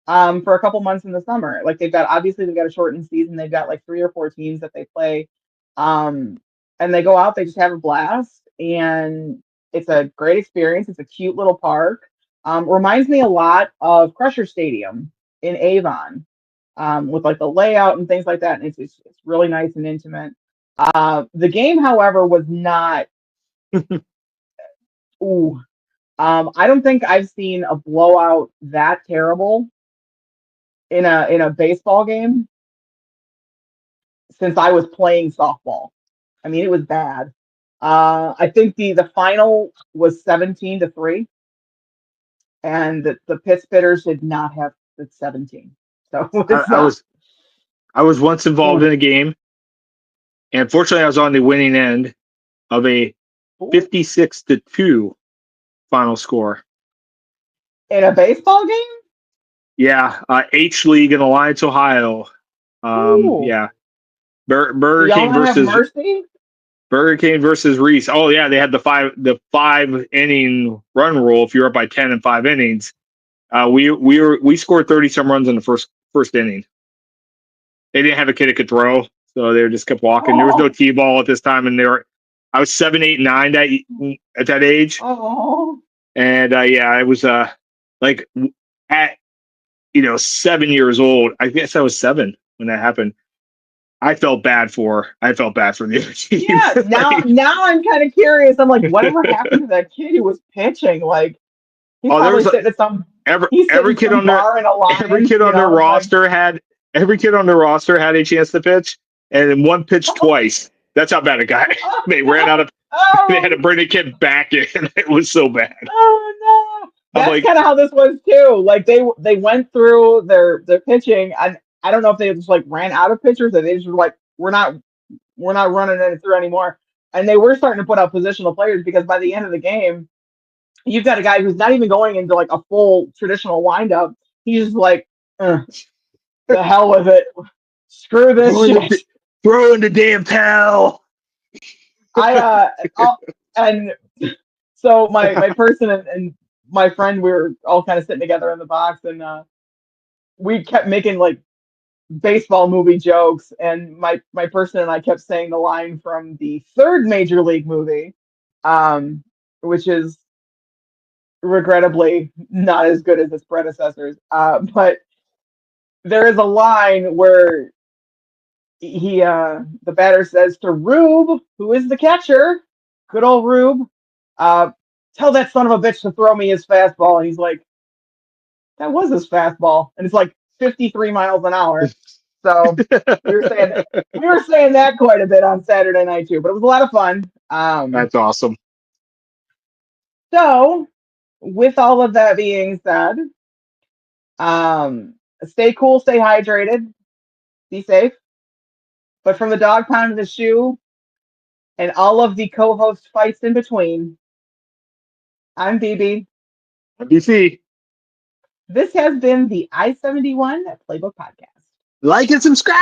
for a couple months in the summer. Like they've got a shortened season. They've got like 3 or 4 teams that they play. Um, and they go out, they just have a blast, and it's a great experience. It's a cute little park. Reminds me a lot of Crusher Stadium in Avon, with like the layout and things like that. And it's really nice and intimate. The game, however, was not. Ooh, I don't think I've seen a blowout that terrible in a baseball game since I was playing softball. I mean, it was bad. I think the final was 17-3, and the Pittsburghers did not have the 17. So I, it's I not. was I was once involved Ooh, in a game, and fortunately, I was on the winning end of a ooh. 56-2 final score. In a baseball game? Yeah, H League in Alliance, Ohio. Ooh. Yeah, Do Burger y'all King not have versus mercy? Reese. Oh yeah, they had the 5 inning run rule. If you're up by 10 in 5 innings, we scored 30 some runs in the first inning. They didn't have a kid that could throw, so they just kept walking. There was no Oh, t-ball at this time, and I was 7, 8, 9 at that age, oh. and yeah, I was like at 7 years old. I guess I was 7 when that happened. I felt bad for the other team. Yeah, Like, now I'm kind of curious. I'm like, whatever happened to that kid who was pitching? Like, he's oh, there probably was sitting at some every he's sitting every at kid some on their bar in every Alliance, kid on their like, roster had every kid on their roster had a chance to pitch, and then one pitched oh, twice. That's how bad it got. oh They ran no, out of. They had to oh, bring the kid back in. It was so bad. oh no. I'm That's like, kind of how this was too. Like they went through their pitching, and I don't know if they just like ran out of pitchers, or they just were like, we're not running it through anymore. And they were starting to put out positional players because by the end of the game, you've got a guy who's not even going into like a full traditional windup. He's just like, the hell with it. Screw this shit. throw in the damn towel. I'll, and so my person and my friend, we were all kind of sitting together in the box, and we kept making like baseball movie jokes, and my person and I kept saying the line from the third Major League movie, which is regrettably not as good as its predecessors. But there is a line where the batter says to Rube, who is the catcher, good old Rube, tell that son of a bitch to throw me his fastball. And he's like, that was his fastball, and it's like 53 miles an hour. So we were saying that quite a bit on Saturday night too, but it was a lot of fun. That's awesome. So with all of that being said, stay cool, stay hydrated, be safe. But from the dog pound to the shoe and all of the co-host fights in between, I'm BB. BC. This has been the I-71 Playbook Podcast. Like and subscribe.